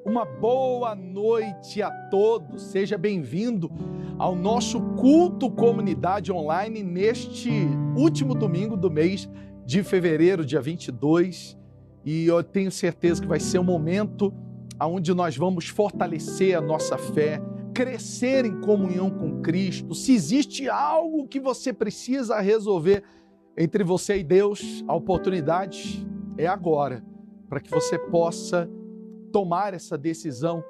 Uma boa noite a todos, seja bem-vindo ao nosso culto comunidade online neste último domingo do mês de fevereiro, dia 22, e eu tenho certeza que vai ser um momento onde nós vamos fortalecer a nossa fé, crescer em comunhão com Cristo. Se existe algo que você precisa resolver entre você e Deus, a oportunidade é agora, para que você possa tomar essa decisão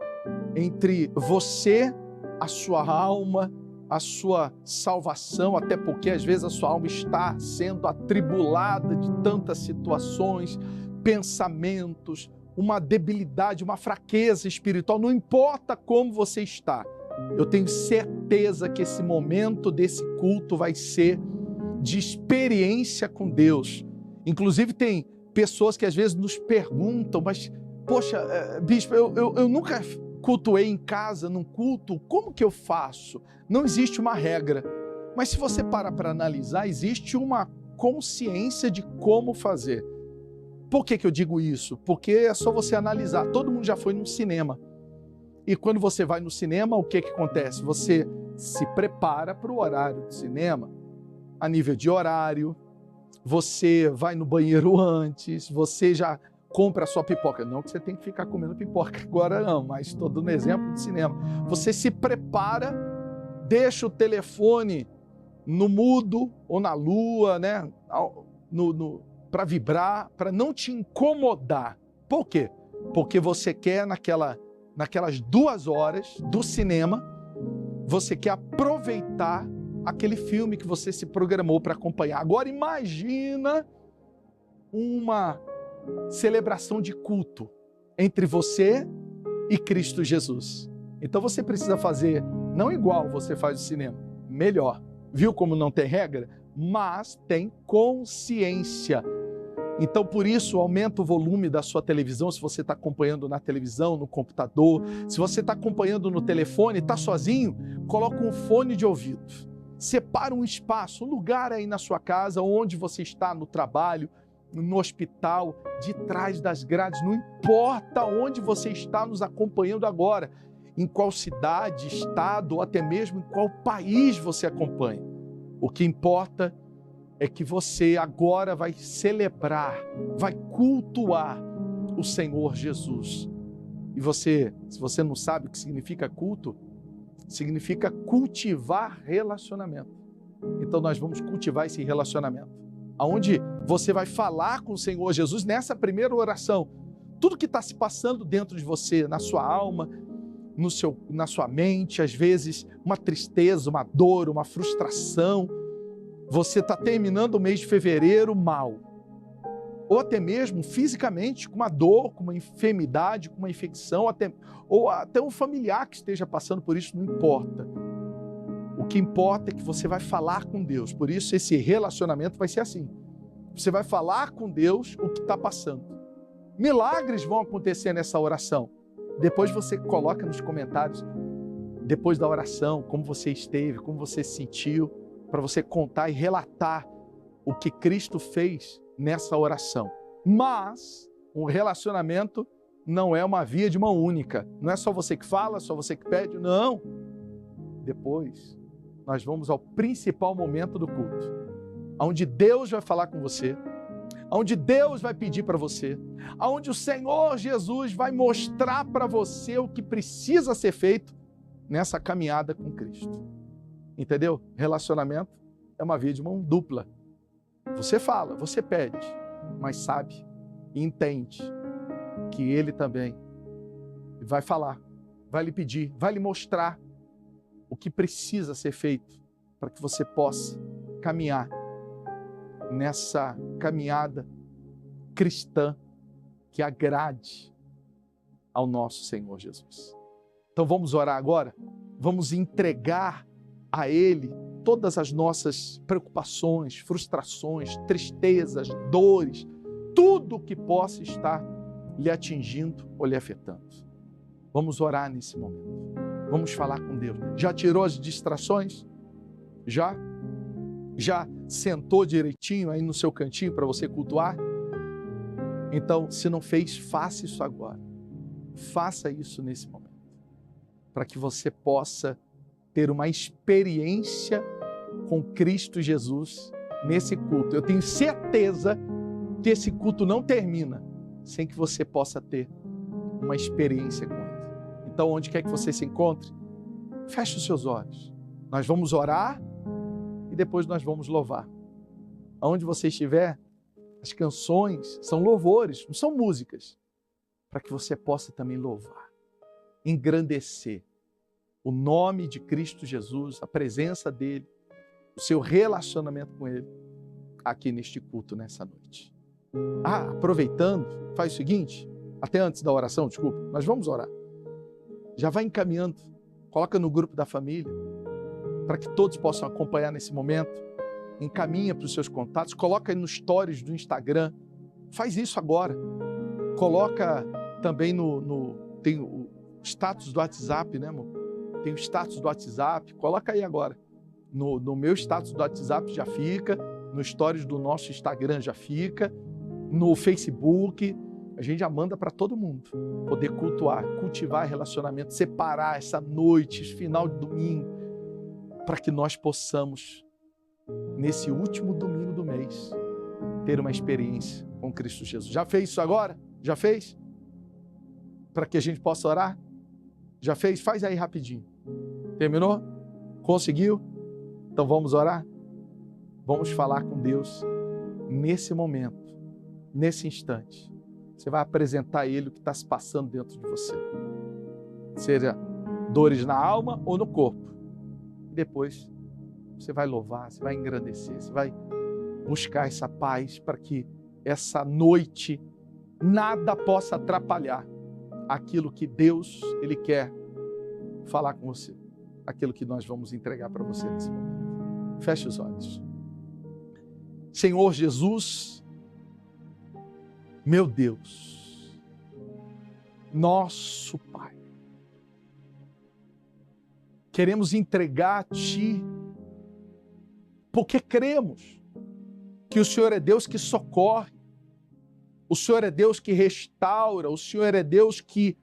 entre você, a sua alma, a sua salvação, até porque às vezes a sua alma está sendo atribulada de tantas situações, pensamentos, uma debilidade, uma fraqueza espiritual, não importa como você está. Eu tenho certeza que esse momento desse culto vai ser de experiência com Deus. Inclusive tem pessoas que às vezes nos perguntam, mas poxa, bispo, eu nunca cultuei em casa, num culto, como que eu faço? Não existe uma regra, mas se você parar para analisar, existe uma consciência de como fazer. Por que eu digo isso? Porque é só você analisar, todo mundo já foi num cinema, e quando você vai no cinema, o que acontece? Você se prepara para o horário do cinema, a nível de horário, você vai no banheiro antes, você já compra a sua pipoca. Não que você tem que ficar comendo pipoca agora não, mas estou dando exemplo de cinema. Você se prepara, deixa o telefone no mudo ou na lua, né? Para vibrar, para não te incomodar. Por quê? Porque você quer naquelas 2 horas do cinema, você quer aproveitar aquele filme que você se programou para acompanhar. Agora imagina uma celebração de culto entre você e Cristo Jesus. Então você precisa fazer, não igual você faz no cinema, melhor. Viu como não tem regra? Mas tem consciência. Então por isso aumenta o volume da sua televisão, se você está acompanhando na televisão, no computador. Se você está acompanhando no telefone, está sozinho, coloca um fone de ouvido. Separa um espaço, um lugar aí na sua casa, onde você está, no trabalho, no hospital, de trás das grades, não importa onde você está nos acompanhando agora, em qual cidade, estado ou até mesmo em qual país você acompanha. O que importa é que você agora vai celebrar, vai cultuar o Senhor Jesus. E você, se você não sabe o que significa culto, significa cultivar relacionamento. Então nós vamos cultivar esse relacionamento, aonde você vai falar com o Senhor Jesus nessa primeira oração. Tudo que está se passando dentro de você, na sua alma, na sua mente, às vezes uma tristeza, uma dor, uma frustração. Você está terminando o mês de fevereiro mal, ou até mesmo fisicamente com uma dor, com uma enfermidade, com uma infecção, ou até um familiar que esteja passando por isso, não importa. O que importa é que você vai falar com Deus. Por isso esse relacionamento vai ser assim. Você vai falar com Deus o que está passando. Milagres vão acontecer nessa oração. Depois você coloca nos comentários, depois da oração, como você esteve, como você se sentiu, para você contar e relatar o que Cristo fez nessa oração. Mas um relacionamento não é uma via de mão única. Não é só você que fala, só você que pede, não. Depois nós vamos ao principal momento do culto, onde Deus vai falar com você, onde Deus vai pedir para você, onde o Senhor Jesus vai mostrar para você o que precisa ser feito nessa caminhada com Cristo. Entendeu? Relacionamento é uma via de mão dupla. Você fala, você pede, mas sabe e entende que Ele também vai falar, vai lhe pedir, vai lhe mostrar o que precisa ser feito para que você possa caminhar nessa caminhada cristã que agrade ao nosso Senhor Jesus. Então vamos orar agora? Vamos entregar a Ele todas as nossas preocupações, frustrações, tristezas, dores, tudo que possa estar lhe atingindo ou lhe afetando. Vamos orar nesse momento. Vamos falar com Deus. Já tirou as distrações? Já? Já sentou direitinho aí no seu cantinho para você cultuar? Então, se não fez, faça isso agora. Faça isso nesse momento, para que você possa ter uma experiência com Cristo Jesus nesse culto. Eu tenho certeza que esse culto não termina sem que você possa ter uma experiência com Ele. Então, onde quer que você se encontre, feche os seus olhos. Nós vamos orar e depois nós vamos louvar. Aonde você estiver, as canções são louvores, não são músicas, para que você possa também louvar, engrandecer o nome de Cristo Jesus, a presença dEle, o seu relacionamento com Ele, aqui neste culto, nessa noite. Aproveitando, faz o seguinte, até antes da oração, desculpa, nós vamos orar. Já vai encaminhando, coloca no grupo da família, para que todos possam acompanhar nesse momento. Encaminha para os seus contatos, coloca aí nos stories do Instagram, faz isso agora. Coloca também tem o status do WhatsApp, né, amor? Tem o status do WhatsApp, coloca aí agora. No meu status do WhatsApp já fica, no stories do nosso Instagram já fica, no Facebook, a gente já manda para todo mundo poder cultivar relacionamento, separar essa noite, esse final de domingo, para que nós possamos, nesse último domingo do mês, ter uma experiência com Cristo Jesus. Já fez isso agora? Já fez? Para que a gente possa orar? Já fez? Faz aí rapidinho. Terminou? Conseguiu? Então vamos orar? Vamos falar com Deus nesse momento, nesse instante. Você vai apresentar a Ele o que está se passando dentro de você. Seja dores na alma ou no corpo. E depois você vai louvar, você vai engrandecer, você vai buscar essa paz para que essa noite nada possa atrapalhar aquilo que Deus, Ele quer falar com você. Aquilo que nós vamos entregar para você nesse momento. Feche os olhos. Senhor Jesus, meu Deus, nosso Pai, queremos entregar a Ti, porque cremos que o Senhor é Deus que socorre, o Senhor é Deus que restaura, o Senhor é Deus que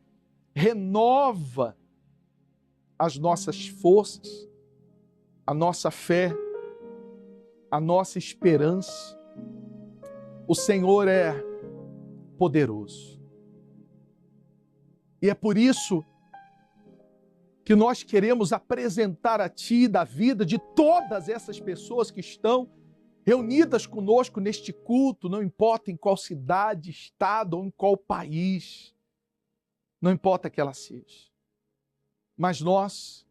renova as nossas forças, a nossa fé, a nossa esperança. O Senhor é poderoso. E é por isso que nós queremos apresentar a Ti da vida de todas essas pessoas que estão reunidas conosco neste culto, não importa em qual cidade, estado ou em qual país, não importa que ela seja. Mas nós,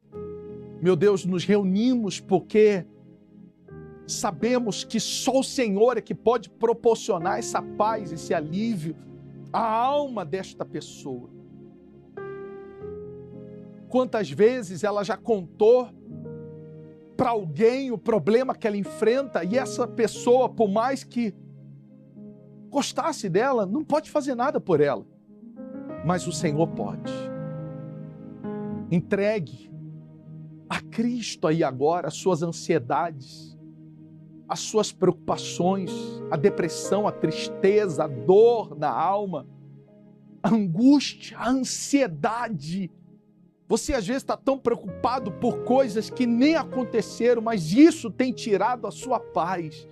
meu Deus, nos reunimos porque sabemos que só o Senhor é que pode proporcionar essa paz, esse alívio à alma desta pessoa. Quantas vezes ela já contou para alguém o problema que ela enfrenta e essa pessoa, por mais que gostasse dela, não pode fazer nada por ela. Mas o Senhor pode. Entregue a Cristo aí agora as suas ansiedades, as suas preocupações, a depressão, a tristeza, a dor na alma, a angústia, a ansiedade. Você às vezes está tão preocupado por coisas que nem aconteceram, mas isso tem tirado a sua paz.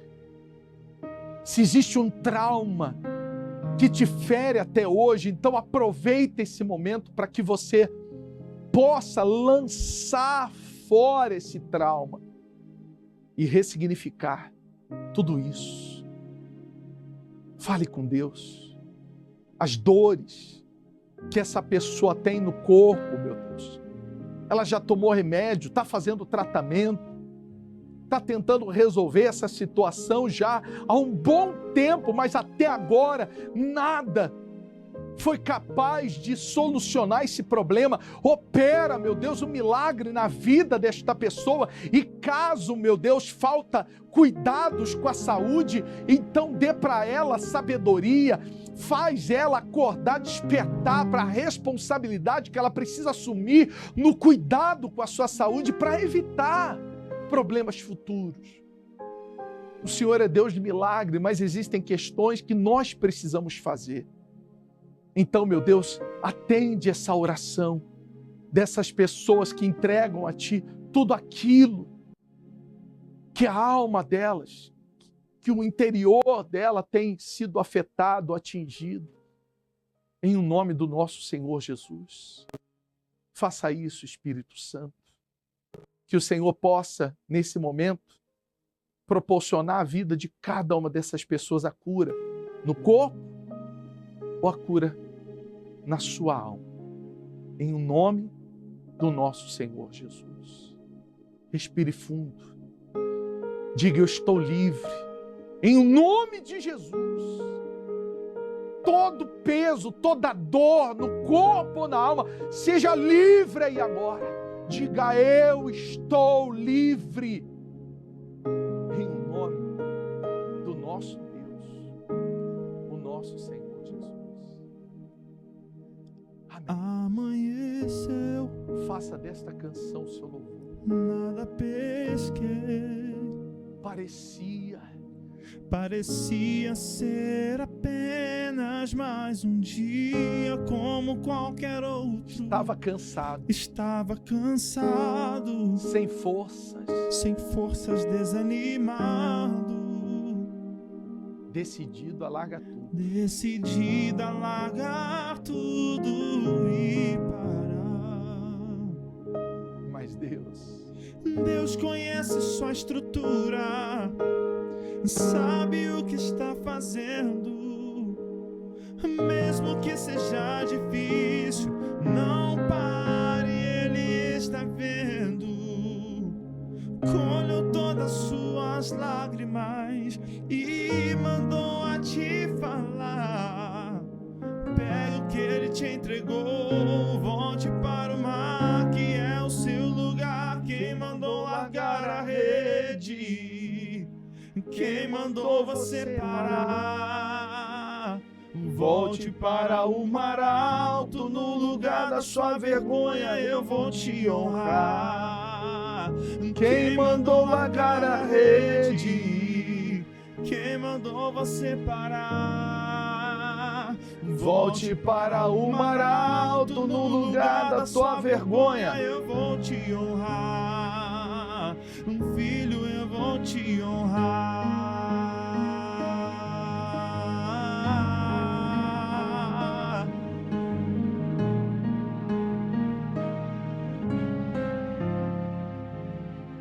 Se existe um trauma que te fere até hoje, então aproveita esse momento para que você possa lançar fora esse trauma e ressignificar tudo isso. Fale com Deus. As dores que essa pessoa tem no corpo, meu Deus, ela já tomou remédio, está fazendo tratamento, está tentando resolver essa situação já há um bom tempo, mas até agora nada foi capaz de solucionar esse problema. Opera, meu Deus, um milagre na vida desta pessoa. E caso, meu Deus, falta cuidados com a saúde, então dê para ela sabedoria, faz ela acordar, despertar para a responsabilidade que ela precisa assumir no cuidado com a sua saúde para evitar problemas futuros. O Senhor é Deus de milagre, mas existem questões que nós precisamos fazer. Então, meu Deus, Atende essa oração dessas pessoas que entregam a Ti tudo aquilo que a alma delas, que o interior dela tem sido afetado, atingido. Em o nome do nosso Senhor Jesus. Faça isso, Espírito Santo. Que o Senhor possa, nesse momento, proporcionar à vida de cada uma dessas pessoas a cura no corpo ou a cura na sua alma. Em o nome do nosso Senhor Jesus. Respire fundo. Diga: eu estou livre. Em o nome de Jesus. Todo peso, toda dor no corpo ou na alma, seja livre aí agora. Diga: eu estou livre. Em nome do nosso Deus, o nosso Senhor Jesus. Amém. Amanheceu, Faça desta canção seu louvor. nada pesquei. Parecia ser apenas mais um dia como qualquer outro. Estava cansado, sem forças, desanimado, decidido a largar tudo. decidido a largar tudo e parar. Mas Deus conhece sua estrutura, sabe o que está fazendo. Mesmo que seja difícil, não pare, Ele está vendo. Colheu todas suas lágrimas e mandou a te falar. Pega o que Ele te entregou, volte para o mar, que é o seu lugar. Quem mandou largar a rede? Quem mandou você parar? Volte para o mar alto, no lugar da sua vergonha eu vou te honrar. Quem mandou largar a rede? Quem mandou você parar? Volte para o mar alto, no lugar da sua vergonha eu vou te honrar. Filho, eu vou te honrar.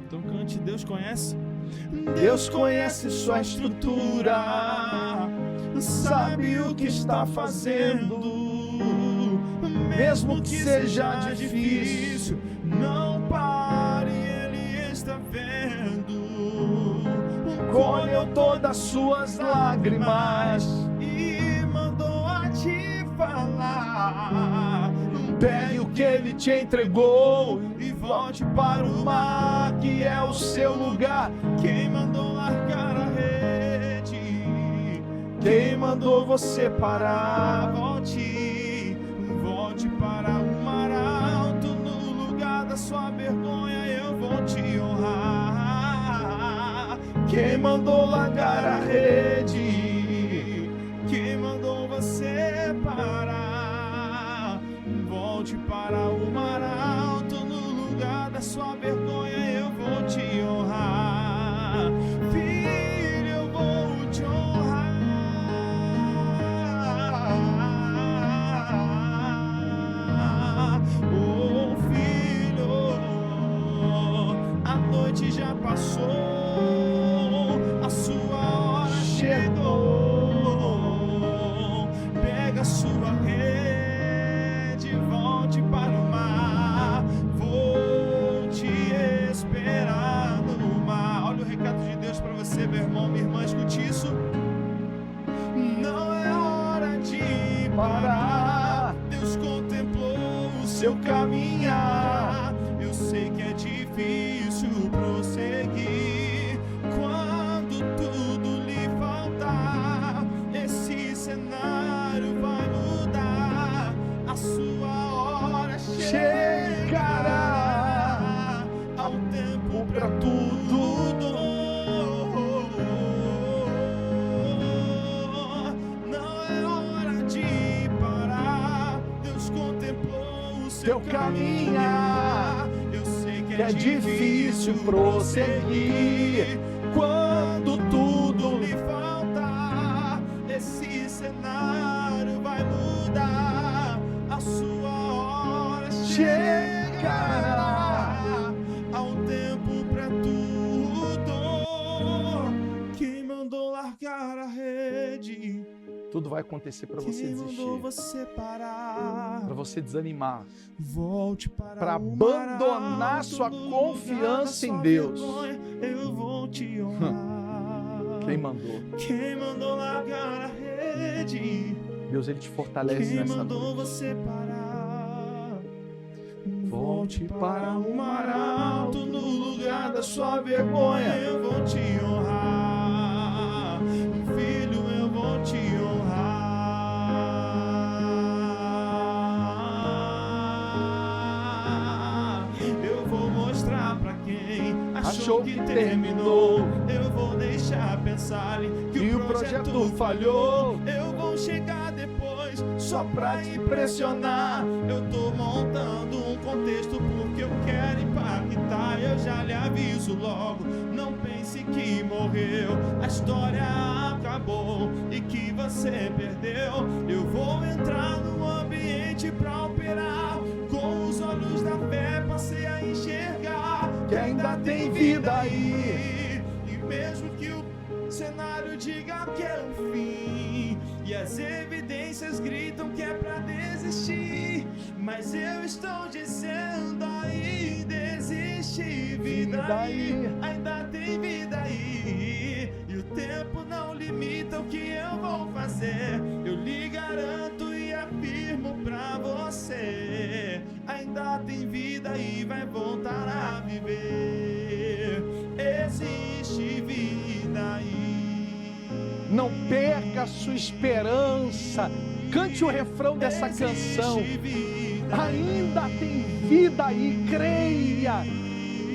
Então cante: Deus conhece. Deus conhece sua estrutura, sabe o que está fazendo. Mesmo que seja difícil, não pare, Ele está vendo. Colheu todas suas lágrimas e mandou a te falar. Pegue o que Ele te entregou e volte para o mar, que é o seu lugar. Quem mandou largar a rede? Quem mandou você parar? Volte para o mar alto, no lugar da sua vergonha eu vou te honrar. Quem mandou largar a rede? Quem mandou você parar? Volte para o mar alto, no lugar da sua vergonha eu vou te honrar. Filho, eu vou te honrar. Oh, filho, a noite já passou, a sua hora chegou. Pega a sua rede, volte para o mar. Vou te esperar no mar. Olha o recado de Deus para você, meu irmão, minha irmã, escute isso. Não é hora de parar. Deus contemplou o seu caminhar. Eu sei que é difícil prosseguir quando tudo lhe faltar. Esse cenário vai mudar. A sua hora chegará. Há um tempo para tudo. Não é hora de parar. Deus teu caminhar. Eu sei que É difícil prosseguir quando tudo lhe falta. Esse cenário vai mudar. A sua hora chegará. Há um tempo pra tudo. Quem mandou largar a rede? tudo vai acontecer para você Quem desistir, mandou você parar? para você desanimar, Volte para o mar abandonar alto, sua no confiança lugar em da Deus. sua vergonha, eu vou te honrar. Quem mandou? Quem mandou largar a rede? Deus, Ele te fortalece Quem nessa mandou noite. você parar? Volte para o mar alto, no lugar da sua vergonha. Eu vou te honrar. Filho, eu vou te honrar. Eu vou mostrar pra quem achou que terminou. Eu vou deixar pensarem que o projeto falhou. Eu vou chegar depois só pra impressionar. Eu tô montando um contexto porque eu quero impactar. Eu já lhe aviso logo, não pense que morreu. A história acabou e que você perdeu. Eu vou entrar no ambiente pra operar. Com os olhos da fé passei a enxergar Que ainda tem vida aí. E mesmo que o cenário diga que é o fim e as evidências gritam que é pra desistir, mas eu estou dizendo ainda existe vida aí, ainda tem vida aí, e o tempo não limita o que eu vou fazer. Eu lhe garanto e afirmo pra você, ainda tem vida e vai voltar a viver. Existe vida aí. Não perca a sua esperança. Cante o refrão dessa canção. Ainda tem vida aí, creia.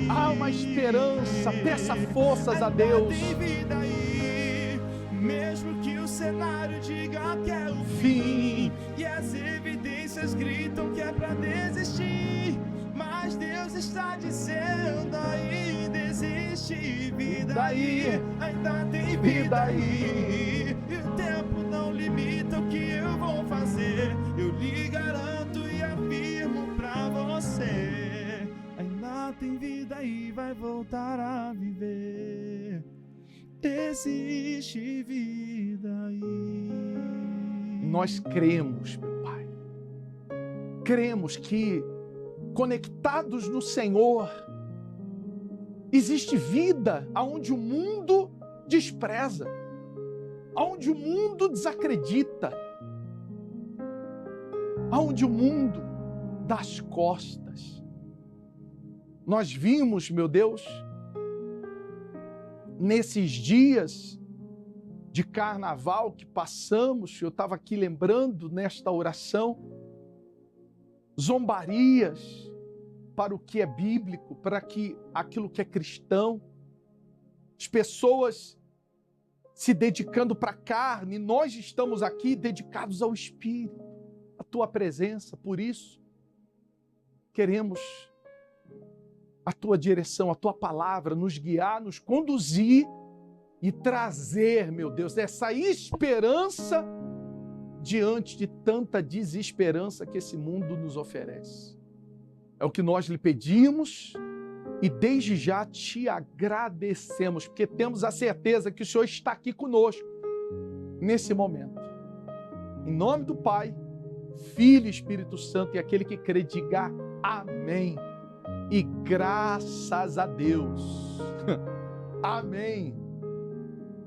Há uma esperança, peça forças a Deus. Ainda tem vida aí, mesmo que o cenário diga que é o fim e as evidências gritam que é pra desistir, mas Deus está dizendo ainda existe vida aí, ainda tem vida aí, e o tempo não limita o que eu vou fazer. Eu lhe garanto e afirmo pra você, ainda tem vida e vai voltar a viver. Existe vida aí. Nós cremos, meu Pai. Cremos que conectados no Senhor existe vida aonde o mundo despreza, aonde o mundo desacredita, aonde o mundo dá as costas. Nós vimos, meu Deus, nesses dias de carnaval que passamos, eu estava aqui lembrando nesta oração, zombarias para o que é bíblico, para aquilo que é cristão, as pessoas se dedicando para a carne, nós estamos aqui dedicados ao Espírito, à Tua presença, por isso queremos a Tua direção, a Tua palavra, nos guiar, nos conduzir e trazer, meu Deus, essa esperança diante de tanta desesperança que esse mundo nos oferece. É o que nós lhe pedimos e desde já te agradecemos, porque temos a certeza que o Senhor está aqui conosco nesse momento. Em nome do Pai, Filho e Espírito Santo, e aquele que crê, diga amém. E graças a Deus. Amém.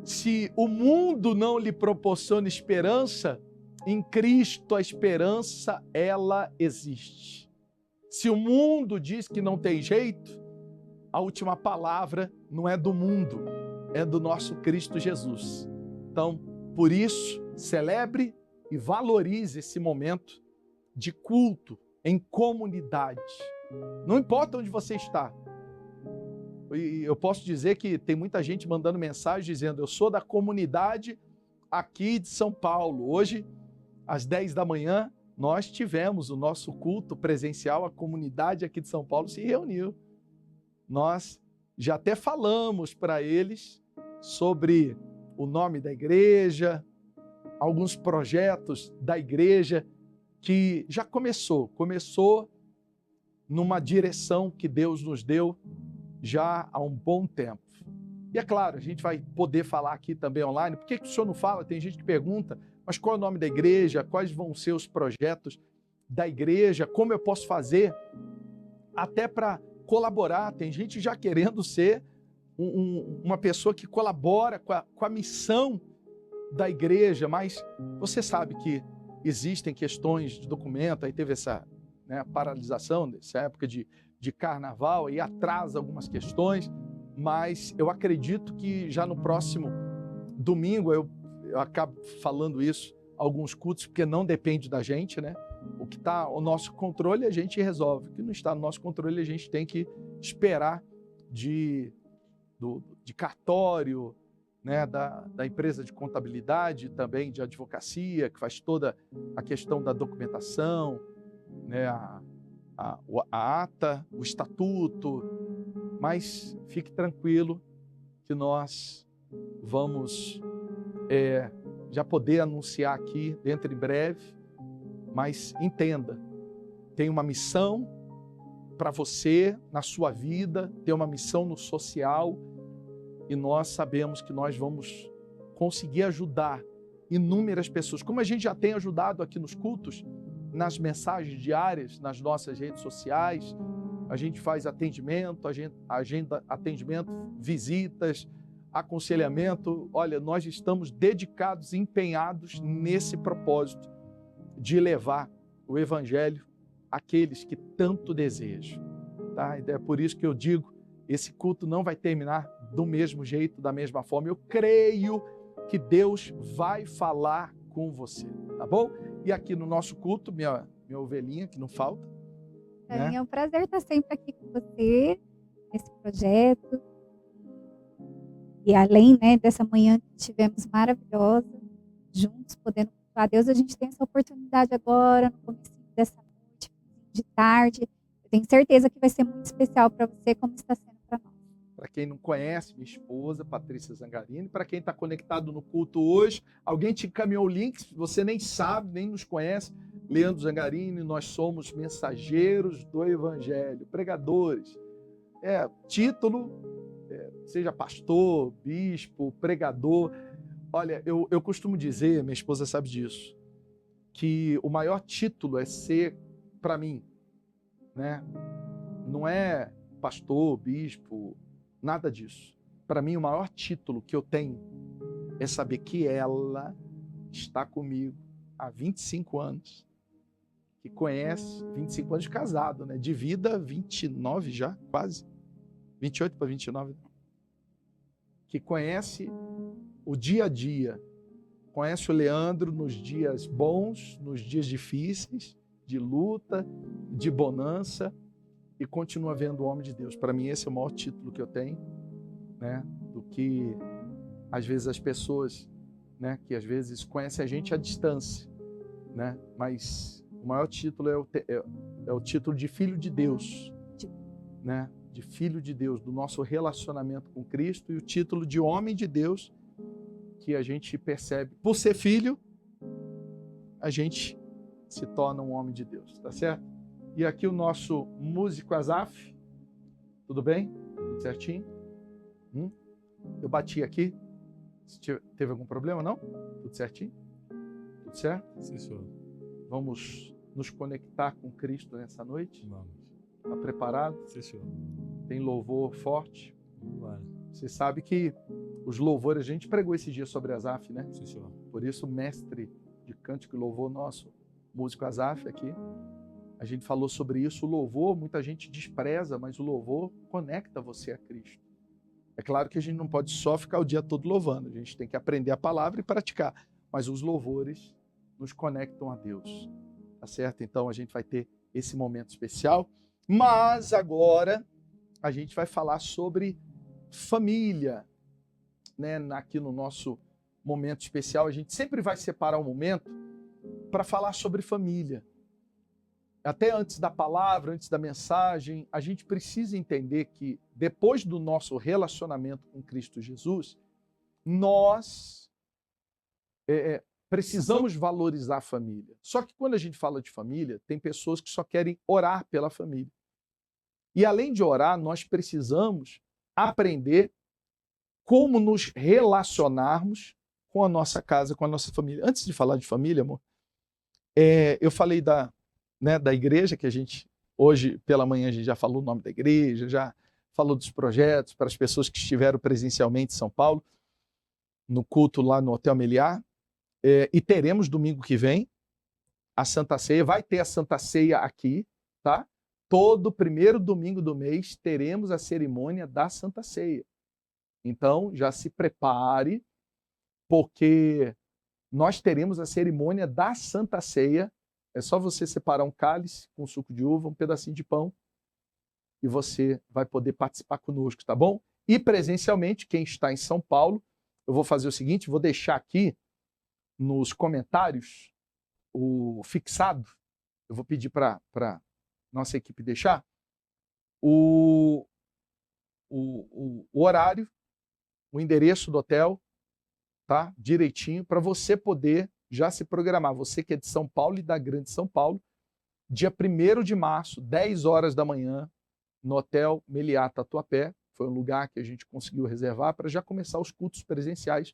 Se o mundo não lhe proporciona esperança, em Cristo a esperança, ela existe. Se o mundo diz que não tem jeito, a última palavra não é do mundo, é do nosso Cristo Jesus. Então, por isso, celebre e valorize esse momento de culto em comunidade. Não importa onde você está. E eu posso dizer que tem muita gente mandando mensagem dizendo: eu sou da comunidade aqui de São Paulo. Hoje, às 10 da manhã, nós tivemos o nosso culto presencial, a comunidade aqui de São Paulo se reuniu. Nós já até falamos para eles sobre o nome da igreja, alguns projetos da igreja que já começou numa direção que Deus nos deu já há um bom tempo. E é claro, a gente vai poder falar aqui também online. Por que o senhor não fala? Tem gente que pergunta, mas qual é o nome da igreja? Quais vão ser os projetos da igreja? Como eu posso fazer até para colaborar? Tem gente já querendo ser uma pessoa que colabora com a missão da igreja, mas você sabe que existem questões de documento, aí teve essa paralisação dessa época de carnaval e atrasa algumas questões, mas eu acredito que já no próximo domingo, eu acabo falando isso, alguns cultos, porque não depende da gente, né? O que está ao nosso controle a gente resolve, o que não está no nosso controle a gente tem que esperar de cartório, né, da empresa de contabilidade, também de advocacia, que faz toda a questão da documentação, né, a ata, o estatuto, mas fique tranquilo que nós vamos já poder anunciar aqui dentro em breve, mas entenda, tem uma missão para você na sua vida, tem uma missão no social, e nós sabemos que nós vamos conseguir ajudar inúmeras pessoas, como a gente já tem ajudado aqui nos cultos, nas mensagens diárias, nas nossas redes sociais. A gente faz atendimento, agenda atendimento, visitas, aconselhamento. Olha, nós estamos dedicados e empenhados nesse propósito de levar o Evangelho àqueles que tanto desejam. Tá? É por isso que eu digo, esse culto não vai terminar do mesmo jeito, da mesma forma. Eu creio que Deus vai falar com você, tá bom? E aqui no nosso culto, minha ovelhinha, que não falta. Né? É um prazer estar sempre aqui com você, nesse projeto. E além, né, dessa manhã que tivemos maravilhosa, juntos, podendo cultuar a Deus, a gente tem essa oportunidade agora, no começo dessa noite, de tarde. Eu tenho certeza que vai ser muito especial para você, como está sendo para nós. Para quem não conhece, minha esposa, Patrícia Zangarini. Para quem está conectado no culto hoje, alguém te encaminhou o link, você nem sabe, nem nos conhece. Leandro Zangarini, nós somos mensageiros do Evangelho, pregadores. Título, seja pastor, bispo, pregador. Olha, eu costumo dizer, minha esposa sabe disso, que o maior título é ser, para mim, né? Não é pastor, bispo, nada disso. Para mim, o maior título que eu tenho é saber que ela está comigo há 25 anos, que conhece 25 anos de casado, né? De vida, 29 já, quase. 28 para 29. Que conhece o dia a dia, conhece o Leandro nos dias bons, nos dias difíceis, de luta, de bonança, e continua vendo o homem de Deus. Para mim, esse é o maior título que eu tenho, né? Do que, às vezes, as pessoas, né, que às vezes conhecem a gente à distância, né? Mas o maior título é o título de filho de Deus, né? De filho de Deus, do nosso relacionamento com Cristo, e o título de homem de Deus, que a gente percebe, por ser filho, a gente se torna um homem de Deus, tá certo? E aqui o nosso músico Azaf, tudo bem? Tudo certinho? Eu bati aqui, teve algum problema, não? Tudo certinho? Tudo certo? Sim, senhor. Vamos nos conectar com Cristo nessa noite? Vamos. Está preparado? Sim, senhor. Tem louvor forte? Vamos lá. Você sabe que os louvores, a gente pregou esse dia sobre Azaf, né? Sim, senhor. Por isso o mestre de cântico e louvor nosso, músico Azaf aqui, a gente falou sobre isso. O louvor, muita gente despreza, mas o louvor conecta você a Cristo. É claro que a gente não pode só ficar o dia todo louvando, a gente tem que aprender a palavra e praticar, mas os louvores nos conectam a Deus, tá certo? Então a gente vai ter esse momento especial, mas agora a gente vai falar sobre família, né? Aqui no nosso momento especial, a gente sempre vai separar um momento para falar sobre família. Até antes da palavra, antes da mensagem, a gente precisa entender que depois do nosso relacionamento com Cristo Jesus, nós precisamos valorizar a família. Só que quando a gente fala de família, tem pessoas que só querem orar pela família. E além de orar, nós precisamos aprender como nos relacionarmos com a nossa casa, com a nossa família. Antes de falar de família, amor, eu falei da igreja, que a gente, hoje pela manhã, a gente já falou o nome da igreja, já falou dos projetos para as pessoas que estiveram presencialmente em São Paulo, no culto lá no Hotel Meliá. E teremos domingo que vem a Santa Ceia, vai ter a Santa Ceia aqui, tá? Todo primeiro domingo do mês teremos a cerimônia da Santa Ceia. Então, já se prepare, porque nós teremos a cerimônia da Santa Ceia. É só você separar um cálice com suco de uva, um pedacinho de pão, e você vai poder participar conosco, tá bom? E presencialmente, quem está em São Paulo, eu vou fazer o seguinte, vou deixar aqui nos comentários o fixado, eu vou pedir para nossa equipe deixar, o horário, o endereço do hotel, tá? Direitinho, para você poder já se programar. Você que é de São Paulo e da Grande São Paulo, dia 1º de março, 10 horas da manhã, no Hotel Meliá Tatuapé. Foi um lugar que a gente conseguiu reservar para já começar os cultos presenciais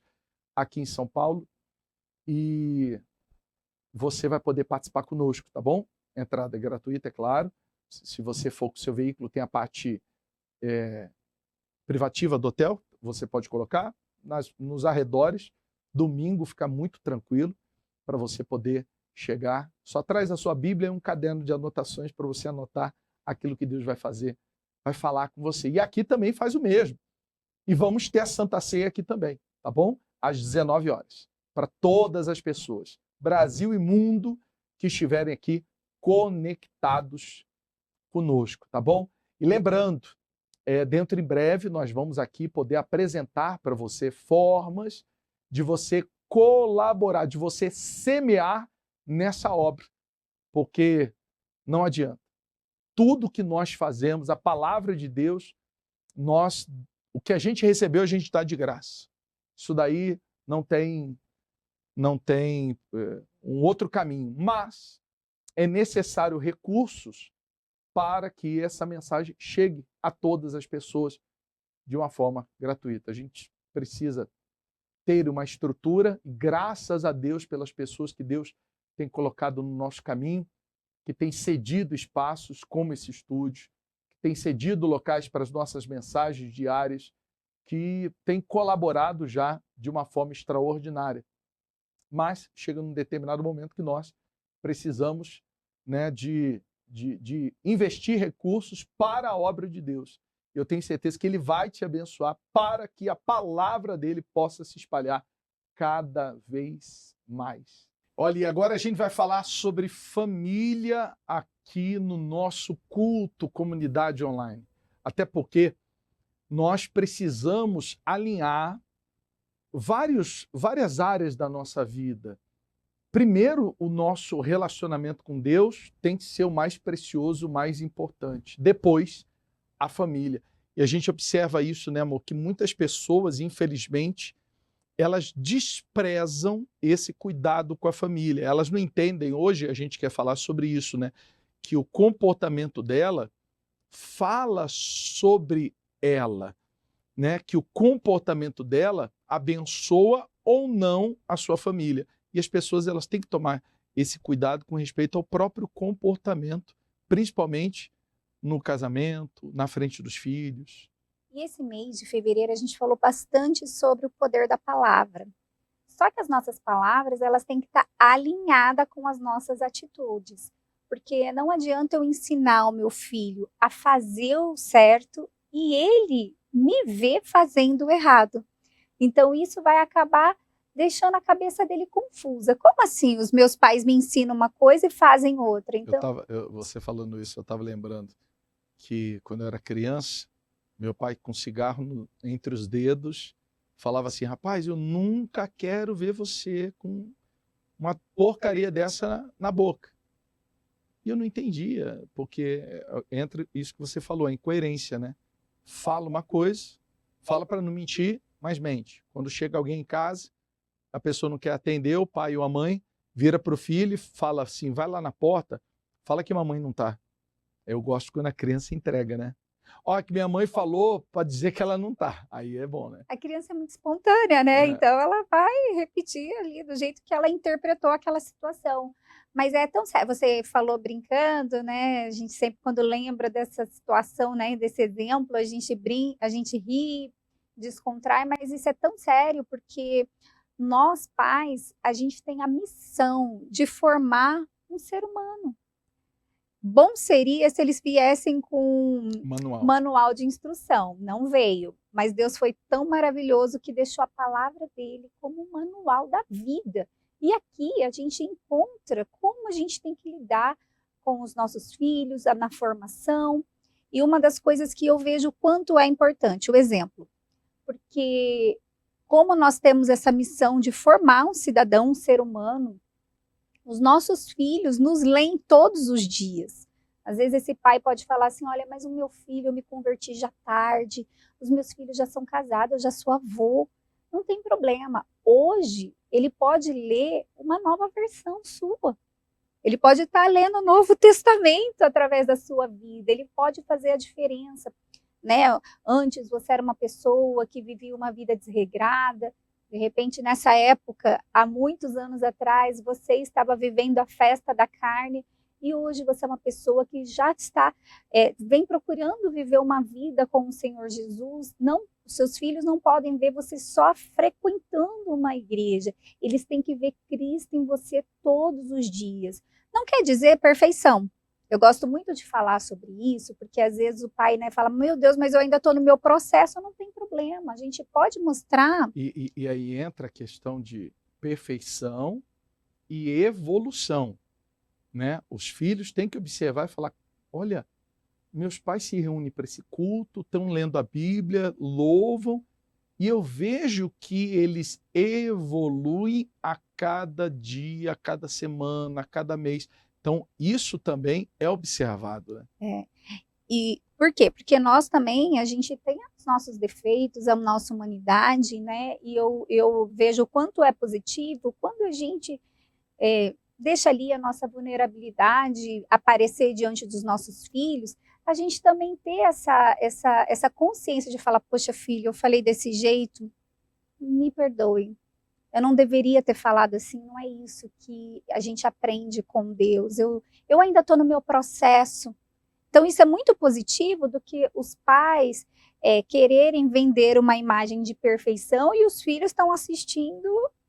aqui em São Paulo. E você vai poder participar conosco, tá bom? Entrada gratuita, é claro. Se você for com o seu veículo, tem a parte privativa do hotel, você pode colocar. Nos arredores, domingo fica muito tranquilo para você poder chegar. Só traz a sua Bíblia e um caderno de anotações para você anotar aquilo que Deus vai fazer, vai falar com você. E aqui também faz o mesmo. E vamos ter a Santa Ceia aqui também, tá bom? Às 19 horas. Para todas as pessoas, Brasil e mundo, que estiverem aqui conectados conosco, tá bom? E lembrando, dentro em breve nós vamos aqui poder apresentar para você formas de você colaborar, de você semear nessa obra, porque não adianta. Tudo que nós fazemos, a palavra de Deus, o que a gente recebeu, a gente dá de graça. Isso daí não tem um outro caminho, mas é necessário recursos para que essa mensagem chegue a todas as pessoas de uma forma gratuita. A gente precisa ter uma estrutura, graças a Deus pelas pessoas que Deus tem colocado no nosso caminho, que tem cedido espaços como esse estúdio, que tem cedido locais para as nossas mensagens diárias, que tem colaborado já de uma forma extraordinária. Mas chega num determinado momento que nós precisamos, de investir recursos para a obra de Deus. Eu tenho certeza que Ele vai te abençoar para que a palavra dele possa se espalhar cada vez mais. Olha, e agora a gente vai falar sobre família aqui no nosso culto Comunidade Online. Até porque nós precisamos alinhar várias áreas da nossa vida. Primeiro, o nosso relacionamento com Deus tem que ser o mais precioso, o mais importante. Depois, a família. E a gente observa isso, né, amor? Que muitas pessoas, infelizmente, elas desprezam esse cuidado com a família. Elas não entendem, hoje a gente quer falar sobre isso, né? Que o comportamento dela fala sobre ela, né? Que o comportamento dela abençoa ou não a sua família. E as pessoas elas têm que tomar esse cuidado com respeito ao próprio comportamento, principalmente no casamento, na frente dos filhos. E esse mês de fevereiro a gente falou bastante sobre o poder da palavra. Só que as nossas palavras elas têm que estar alinhadas com as nossas atitudes. Porque não adianta eu ensinar o meu filho a fazer o certo e ele me ver fazendo o errado. Então isso vai acabar deixando a cabeça dele confusa. Como assim? Os meus pais me ensinam uma coisa e fazem outra. Então... Você falando isso, eu estava lembrando que quando eu era criança, meu pai com cigarro entre os dedos falava assim, rapaz, eu nunca quero ver você com uma porcaria dessa na boca. E eu não entendia, porque entra isso que você falou, a incoerência, né? Fala uma coisa, fala para não mentir, mas mente. Quando chega alguém em casa, a pessoa não quer atender, o pai ou a mãe vira para o filho e fala assim, vai lá na porta, fala que mamãe não está. Eu gosto quando a criança entrega, né? Ó, que minha mãe falou para dizer que ela não está. Aí é bom, né? A criança é muito espontânea, né? Então ela vai repetir ali do jeito que ela interpretou aquela situação. Mas é tão sério. Você falou brincando, né? A gente sempre, quando lembra dessa situação, né? Desse exemplo, a gente brinca, a gente ri, descontrai, mas isso é tão sério porque nós, pais, a gente tem a missão de formar um ser humano. Bom seria se eles viessem com manual de instrução. Não veio, mas Deus foi tão maravilhoso que deixou a palavra dele como um manual da vida. E aqui a gente encontra como a gente tem que lidar com os nossos filhos, na formação. E uma das coisas que eu vejo quanto é importante, o exemplo. Porque como nós temos essa missão de formar um cidadão, um ser humano, os nossos filhos nos leem todos os dias. Às vezes esse pai pode falar assim, olha, mas o meu filho, eu me converti já tarde, os meus filhos já são casados, eu já sou avô. Não tem problema. Hoje, ele pode ler uma nova versão sua. Ele pode estar lendo o Novo Testamento através da sua vida. Ele pode fazer a diferença. Né? Antes, você era uma pessoa que vivia uma vida desregrada. De repente, nessa época, há muitos anos atrás, você estava vivendo a festa da carne. E hoje você é uma pessoa que já está, vem procurando viver uma vida com o Senhor Jesus. Não, os seus filhos não podem ver você só frequentando uma igreja. Eles têm que ver Cristo em você todos os dias. Não quer dizer perfeição. Eu gosto muito de falar sobre isso, porque às vezes o pai, né, fala, meu Deus, mas eu ainda estou no meu processo, não tem problema. A gente pode mostrar. E aí entra a questão de perfeição e evolução. Né? Os filhos têm que observar e falar, olha, meus pais se reúnem para esse culto, estão lendo a Bíblia, louvam, e eu vejo que eles evoluem a cada dia, a cada semana, a cada mês. Então, isso também é observado. Né? E por quê? Porque nós também, a gente tem os nossos defeitos, a nossa humanidade, né? E eu vejo o quanto é positivo quando a gente deixa ali a nossa vulnerabilidade aparecer diante dos nossos filhos, a gente também ter essa consciência de falar, poxa, filho, eu falei desse jeito, me perdoe. Eu não deveria ter falado assim, não é isso que a gente aprende com Deus. Eu ainda estou no meu processo. Então, isso é muito positivo do que os pais quererem vender uma imagem de perfeição e os filhos estão assistindo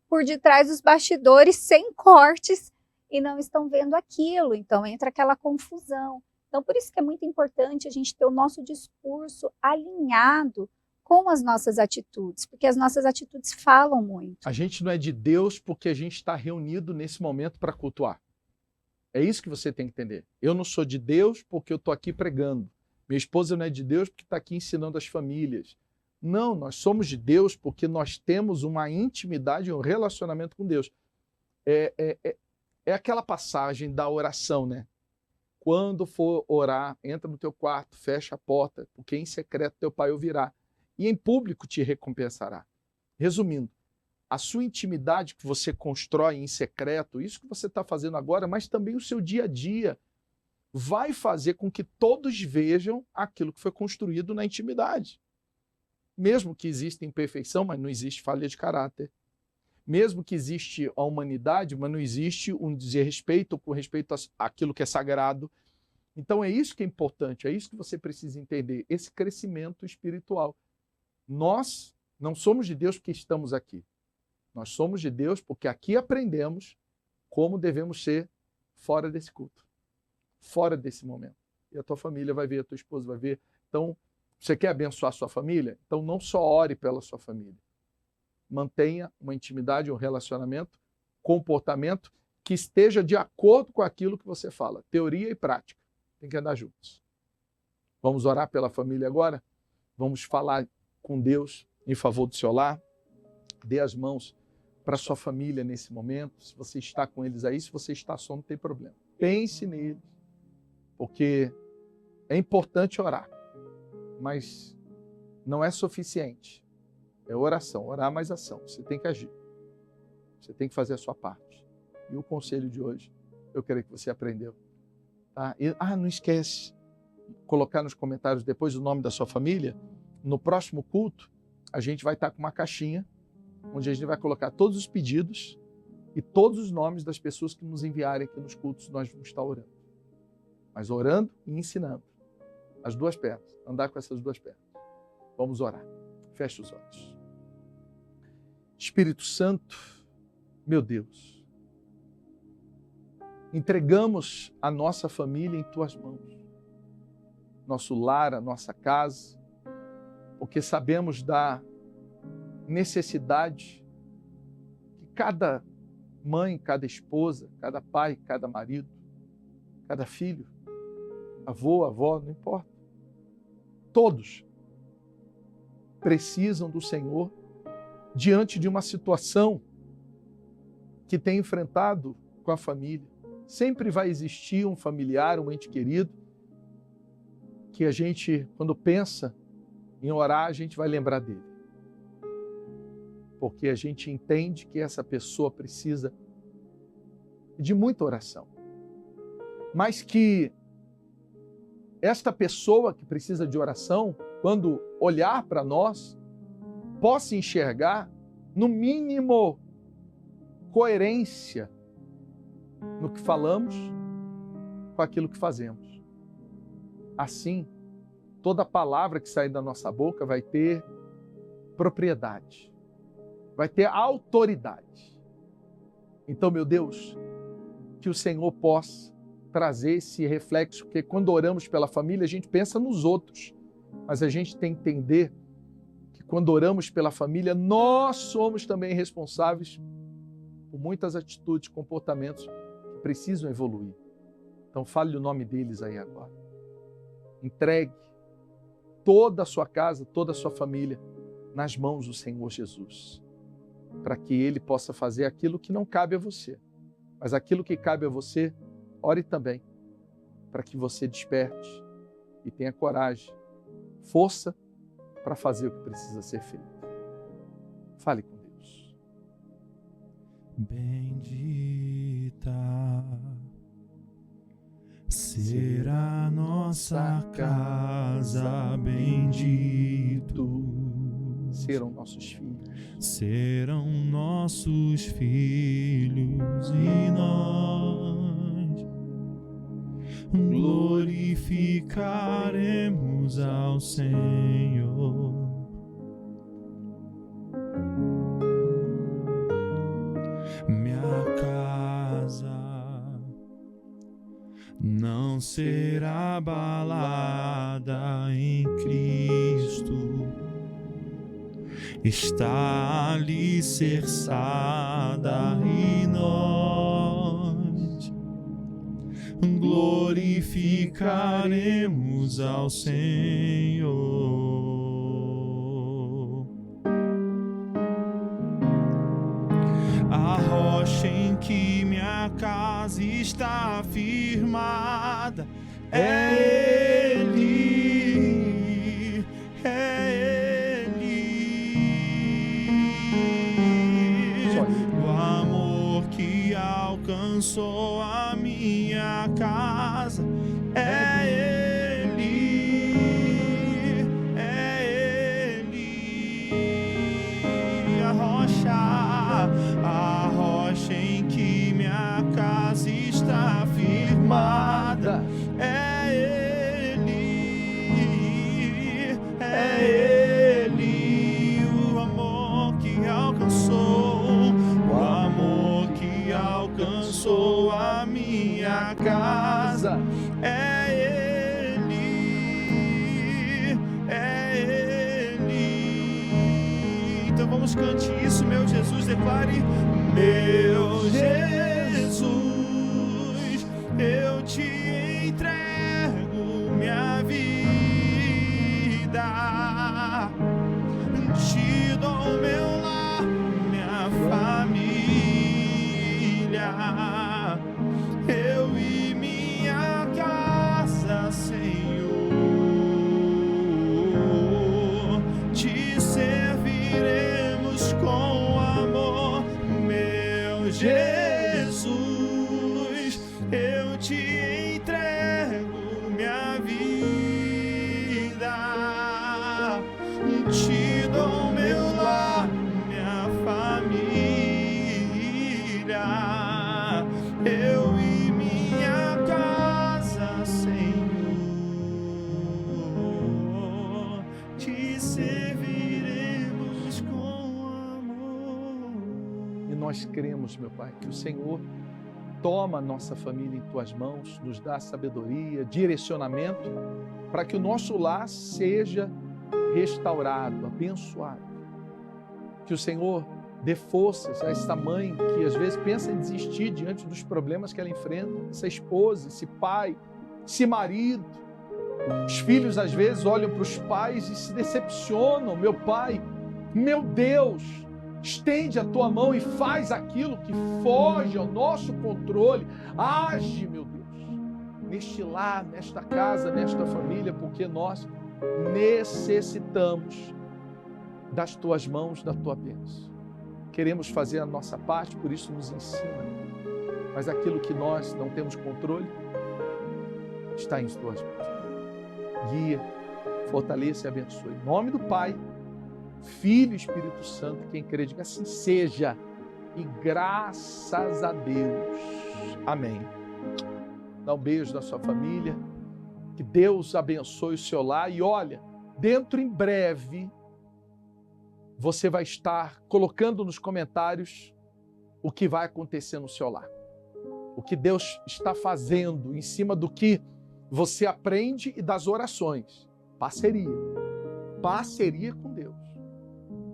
por detrás dos bastidores, sem cortes, e não estão vendo aquilo. Então, entra aquela confusão. Então, por isso que é muito importante a gente ter o nosso discurso alinhado com as nossas atitudes, porque as nossas atitudes falam muito. A gente não é de Deus porque a gente está reunido nesse momento para cultuar. É isso que você tem que entender. Eu não sou de Deus porque eu estou aqui pregando. Minha esposa não é de Deus porque está aqui ensinando as famílias. Não, nós somos de Deus porque nós temos uma intimidade, um relacionamento com Deus. É aquela passagem da oração, né? Quando for orar, entra no teu quarto, fecha a porta, porque em secreto teu pai ouvirá. E em público te recompensará. Resumindo, a sua intimidade que você constrói em secreto, isso que você está fazendo agora, mas também o seu dia a dia, vai fazer com que todos vejam aquilo que foi construído na intimidade. Mesmo que exista imperfeição, mas não existe falha de caráter. Mesmo que existe a humanidade, mas não existe um desrespeito com respeito àquilo que é sagrado. Então é isso que é importante, é isso que você precisa entender, esse crescimento espiritual. Nós não somos de Deus porque estamos aqui. Nós somos de Deus porque aqui aprendemos como devemos ser fora desse culto, fora desse momento. E a tua família vai ver, a tua esposa vai ver. Então, você quer abençoar a sua família? Então não só ore pela sua família. Mantenha uma intimidade, um relacionamento, comportamento que esteja de acordo com aquilo que você fala. Teoria e prática. Tem que andar juntos. Vamos orar pela família agora? Vamos falar com Deus em favor do seu lar? Dê as mãos para sua família nesse momento. Se você está com eles aí, se você está só, não tem problema. Pense neles, porque é importante orar, mas não é suficiente. É oração, orar mais ação. Você tem que agir. Você tem que fazer a sua parte. E o conselho de hoje, eu creio que você aprendeu. Tá? Não esquece, colocar nos comentários depois o nome da sua família. No próximo culto, a gente vai estar com uma caixinha, onde a gente vai colocar todos os pedidos e todos os nomes das pessoas que nos enviarem aqui nos cultos, nós vamos estar orando. Mas orando e ensinando. As duas pernas, andar com essas duas pernas. Vamos orar. Feche os olhos. Espírito Santo, meu Deus, entregamos a nossa família em Tuas mãos. Nosso lar, a nossa casa, porque sabemos da necessidade que cada mãe, cada esposa, cada pai, cada marido, cada filho, avô, avó, não importa, todos precisam do Senhor diante de uma situação que tem enfrentado com a família. Sempre vai existir um familiar, um ente querido, que a gente, quando pensa em orar, a gente vai lembrar dele. Porque a gente entende que essa pessoa precisa de muita oração. Mas que esta pessoa que precisa de oração, quando olhar para nós, possa enxergar, no mínimo, coerência no que falamos com aquilo que fazemos. Assim, toda palavra que sair da nossa boca vai ter propriedade, vai ter autoridade. Então, meu Deus, que o Senhor possa trazer esse reflexo, porque quando oramos pela família, a gente pensa nos outros, mas a gente tem que entender que quando oramos pela família, nós somos também responsáveis por muitas atitudes, comportamentos que precisam evoluir. Então, fale o nome deles aí agora. Entregue toda a sua casa, toda a sua família nas mãos do Senhor Jesus, para que Ele possa fazer aquilo que não cabe a você. Mas aquilo que cabe a você, ore também, para que você desperte e tenha coragem, força para fazer o que precisa ser feito. Fale com Deus. Bendita será nossa casa, bendito serão nossos filhos. Serão nossos filhos e nós glorificaremos ao Senhor. Minha casa não será abalada em Cristo, está alicerçada e nós glorificaremos ao Senhor. A rocha em que minha casa está firmada é Ele, é Ele. O amor que alcançou a minha casa é Ele, é Ele. A rocha em que minha casa está firmada é Ele, é Ele. O amor que alcançou a minha casa é Ele, é Ele. Então vamos, cante isso, meu Jesus, declare: meu Jesus, eu te entrego minha vida, te dou meu lar, minha família. vida. Te dou meu lar, minha família, eu e minha casa, Senhor, te serviremos com amor. E nós cremos, meu Pai, que o Senhor toma a nossa família em Tuas mãos, nos dá sabedoria, direcionamento, para que o nosso lar seja restaurado, abençoado. Que o Senhor dê forças a esta mãe que às vezes pensa em desistir diante dos problemas que ela enfrenta, essa esposa, esse pai, esse marido. Os filhos às vezes olham para os pais e se decepcionam. Meu pai, meu Deus, estende a tua mão e faz aquilo que foge ao nosso controle. Age, meu Deus, neste lar, nesta casa, nesta família, porque nós necessitamos das tuas mãos, da tua bênção. Queremos fazer a nossa parte, por isso nos ensina. Mas aquilo que nós não temos controle está em tuas mãos. Guia, fortaleça e abençoe. Em nome do Pai, Filho e Espírito Santo, quem crê, diga assim seja. E graças a Deus. Amém. Dá um beijo na sua família. Que Deus abençoe o seu lar. E olha, dentro em breve, você vai estar colocando nos comentários o que vai acontecer no seu lar. O que Deus está fazendo em cima do que você aprende e das orações. Parceria. Parceria com Deus.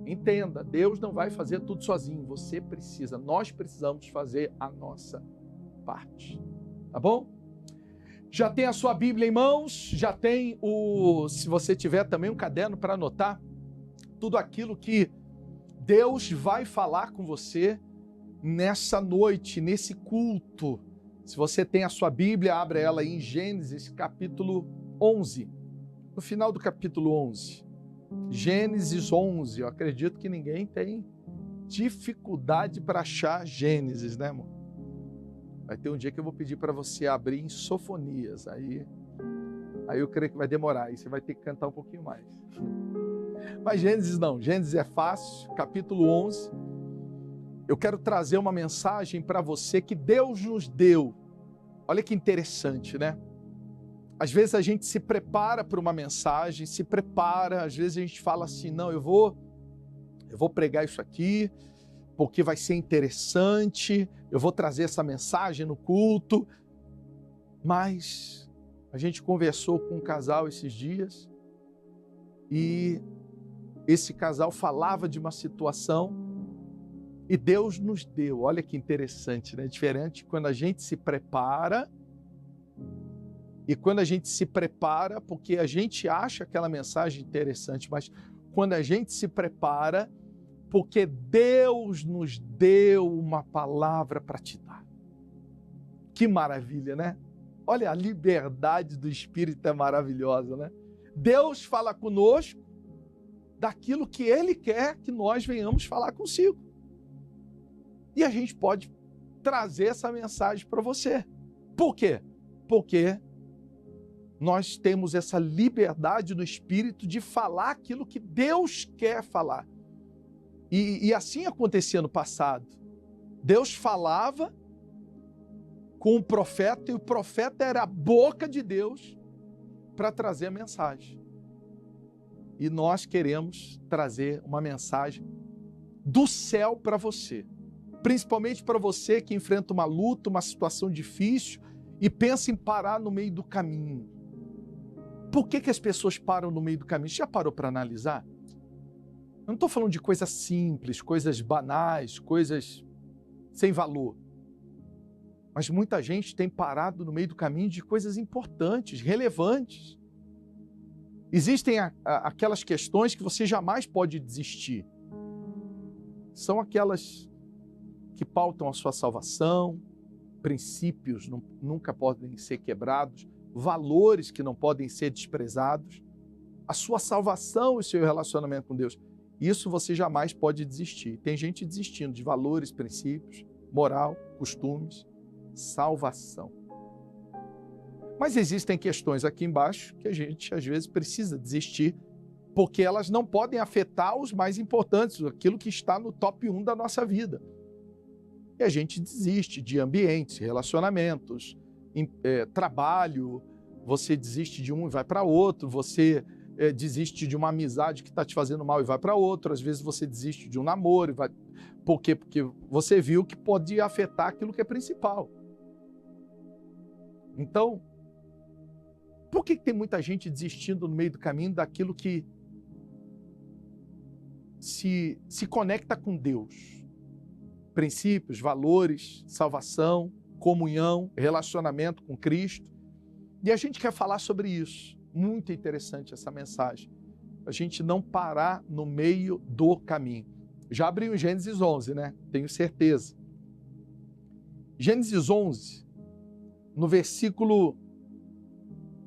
Entenda, Deus não vai fazer tudo sozinho. Você precisa, nós precisamos fazer a nossa parte. Tá bom? Já tem a sua Bíblia em mãos, já tem se você tiver também um caderno para anotar tudo aquilo que Deus vai falar com você nessa noite, nesse culto. Se você tem a sua Bíblia, abra ela aí em Gênesis capítulo 11. No final do capítulo 11. Gênesis 11. Eu acredito que ninguém tem dificuldade para achar Gênesis, né, amor? Vai ter um dia que eu vou pedir para você abrir em Sofonias. Aí eu creio que vai demorar. Aí você vai ter que cantar um pouquinho mais. Mas Gênesis não. Gênesis é fácil. Capítulo 11. Eu quero trazer uma mensagem para você que Deus nos deu. Olha que interessante, né? Às vezes a gente se prepara para uma mensagem, se prepara. Às vezes a gente fala assim, não, eu vou pregar isso aqui, porque vai ser interessante, eu vou trazer essa mensagem no culto. Mas a gente conversou com um casal esses dias e esse casal falava de uma situação e Deus nos deu. Olha que interessante, né? Diferente quando a gente se prepara e quando a gente se prepara porque a gente acha aquela mensagem interessante, mas quando a gente se prepara porque Deus nos deu uma palavra para te dar. Que maravilha, né? Olha, a liberdade do Espírito é maravilhosa, né? Deus fala conosco daquilo que Ele quer que nós venhamos falar consigo. E a gente pode trazer essa mensagem para você. Por quê? Porque nós temos essa liberdade do Espírito de falar aquilo que Deus quer falar. E assim acontecia no passado. Deus falava com o profeta e o profeta era a boca de Deus para trazer a mensagem. E nós queremos trazer uma mensagem do céu para você. Principalmente para você que enfrenta uma luta, uma situação difícil e pensa em parar no meio do caminho. Por que as pessoas param no meio do caminho? Você já parou para analisar? Eu não estou falando de coisas simples, coisas banais, coisas sem valor. Mas muita gente tem parado no meio do caminho de coisas importantes, relevantes. Existem aquelas questões que você jamais pode desistir. São aquelas que pautam a sua salvação, princípios nunca podem ser quebrados, valores que não podem ser desprezados, a sua salvação e o seu relacionamento com Deus. Isso você jamais pode desistir. Tem gente desistindo de valores, princípios, moral, costumes, salvação. Mas existem questões aqui embaixo que a gente, às vezes, precisa desistir, porque elas não podem afetar os mais importantes, aquilo que está no top 1 da nossa vida. E a gente desiste de ambientes, relacionamentos, trabalho, você desiste de um e vai para outro, você desiste de uma amizade que está te fazendo mal e vai para outro, às vezes você desiste de um namoro e vai... Por quê? Porque você viu que pode afetar aquilo que é principal. Então, por que tem muita gente desistindo no meio do caminho daquilo que se conecta com Deus? Princípios, valores, salvação, comunhão, relacionamento com Cristo. E a gente quer falar sobre isso. Muito interessante essa mensagem. A gente não parar no meio do caminho. Já abriu em Gênesis 11, né? Tenho certeza. Gênesis 11, no versículo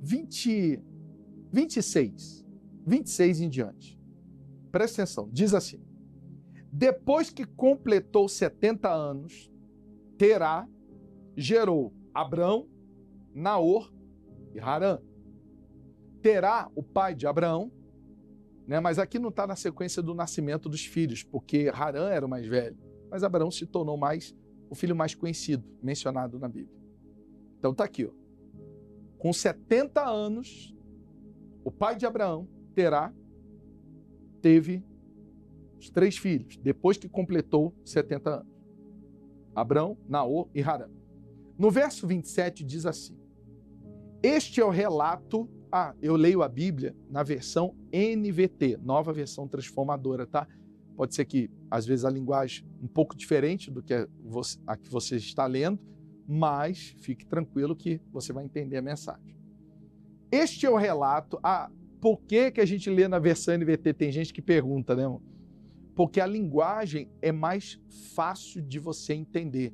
26 em diante. Presta atenção, diz assim: depois que completou 70 anos, Terá gerou Abrão, Naor e Harã. Terá, o pai de Abraão, né? Mas aqui não está na sequência do nascimento dos filhos, porque Harã era o mais velho, mas Abraão se tornou o filho mais conhecido, mencionado na Bíblia. Então está aqui, ó. Com 70 anos, o pai de Abraão, Terá, teve os 3 filhos, depois que completou 70 anos. Abrão, Naor e Harã. No verso 27 diz assim: este é o relato... eu leio a Bíblia na versão NVT, nova versão transformadora, tá? Pode ser que, às vezes, a linguagem um pouco diferente do que a que você está lendo, mas fique tranquilo que você vai entender a mensagem. Este é o relato... por que a gente lê na versão NVT? Tem gente que pergunta, né, irmão? Porque a linguagem é mais fácil de você entender.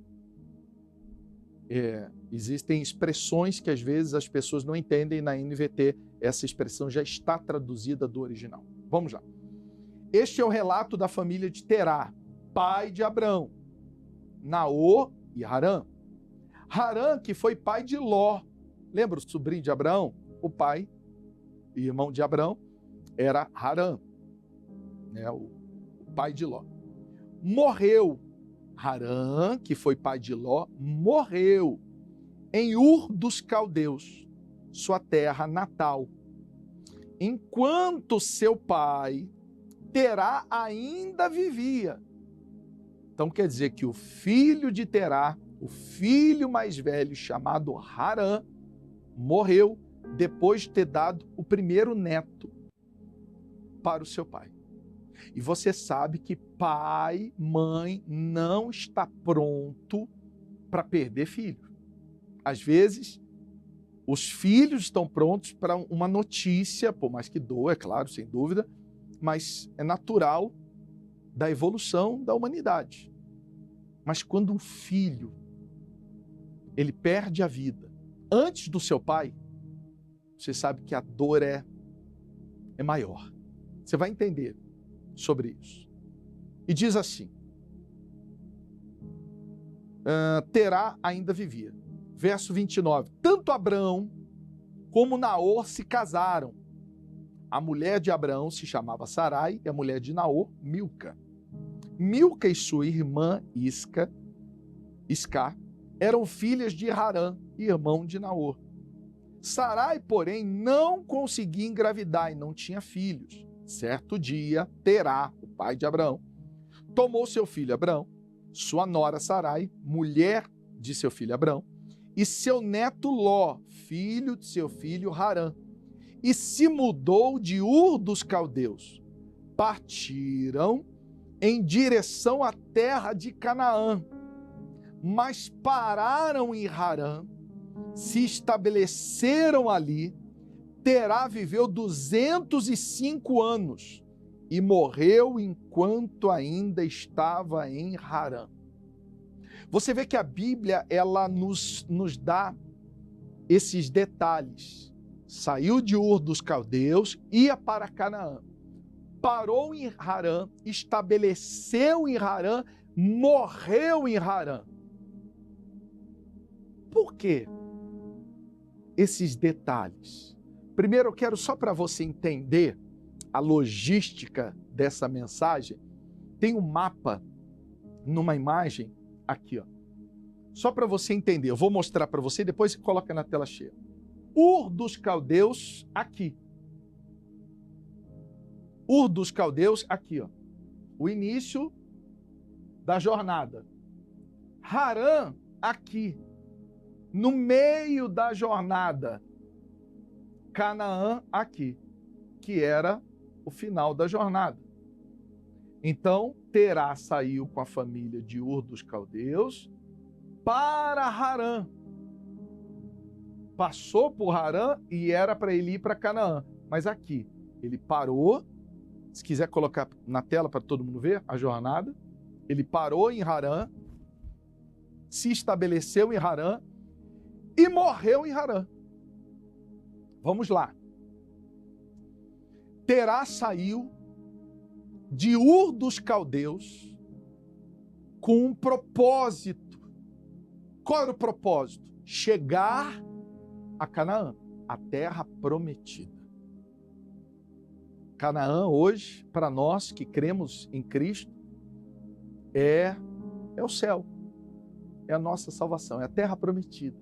Existem expressões que às vezes as pessoas não entendem na NVT. Essa expressão já está traduzida do original. Vamos lá. Este é o relato da família de Terá, pai de Abrão, Naor e Harã. Harã, que foi pai de Ló. Lembra o sobrinho de Abraão? O pai e irmão de Abrão era Harã, né? O pai de Ló. Morreu. Harã, que foi pai de Ló, morreu em Ur dos Caldeus, sua terra natal, enquanto seu pai Terá ainda vivia. Então quer dizer que o filho de Terá, o filho mais velho, chamado Harã, morreu depois de ter dado o primeiro neto para o seu pai. E você sabe que pai, mãe não está pronto para perder filho. Às vezes, os filhos estão prontos para uma notícia, por mais que doa, é claro, sem dúvida, mas é natural da evolução da humanidade. Mas quando um filho, ele perde a vida antes do seu pai, você sabe que a dor é maior. Você vai entender sobre isso. E diz assim: Terá ainda vivia. Verso 29. Tanto Abrão como Naor se casaram. A mulher de Abraão se chamava Sarai e a mulher de Naor, Milca. Milca e sua irmã Isca eram filhas de Harã, irmão de Naor. Sarai, porém, não conseguia engravidar e não tinha filhos. Certo dia, Terá, o pai de Abraão, tomou seu filho Abrão, sua nora Sarai, mulher de seu filho Abrão, e seu neto Ló, filho de seu filho Harã, e se mudou de Ur dos Caldeus. Partiram em direção à terra de Canaã, mas pararam em Harã, se estabeleceram ali. Terá viveu 205 anos e morreu enquanto ainda estava em Harã. Você vê que a Bíblia ela nos dá esses detalhes. Saiu de Ur dos Caldeus, ia para Canaã, parou em Harã, estabeleceu em Harã, morreu em Harã. Por quê? esses detalhes. Primeiro, eu quero só para você entender a logística dessa mensagem, tem um mapa numa imagem aqui, ó. Só para você entender, eu vou mostrar para você, depois você coloca na tela cheia. Ur dos Caldeus aqui. Ur dos Caldeus aqui, ó. O início da jornada. Harã aqui. No meio da jornada. Canaã aqui, que era o final da jornada. Então, Terá saiu com a família de Ur dos Caldeus para Harã. Passou por Harã e era para ele ir para Canaã. Mas aqui, ele parou. Se quiser colocar na tela para todo mundo ver a jornada. Ele parou em Harã, se estabeleceu em Harã e morreu em Harã. Vamos lá. Terá saiu de Ur dos Caldeus com um propósito. Qual era o propósito? Chegar a Canaã, a terra prometida. Canaã hoje, para nós que cremos em Cristo, é o céu. É a nossa salvação, é a terra prometida.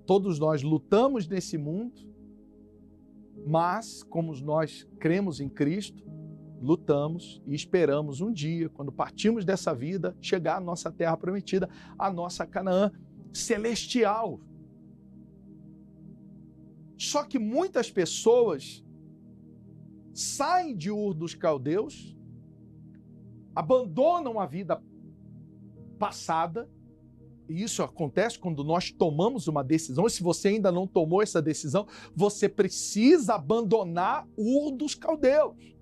Todos nós lutamos nesse mundo, mas como nós cremos em Cristo, lutamos e esperamos um dia, quando partimos dessa vida, chegar à nossa terra prometida, a nossa Canaã celestial. Só que muitas pessoas saem de Ur dos Caldeus, abandonam a vida passada, e isso acontece quando nós tomamos uma decisão. E se você ainda não tomou essa decisão, você precisa abandonar Ur dos Caldeus.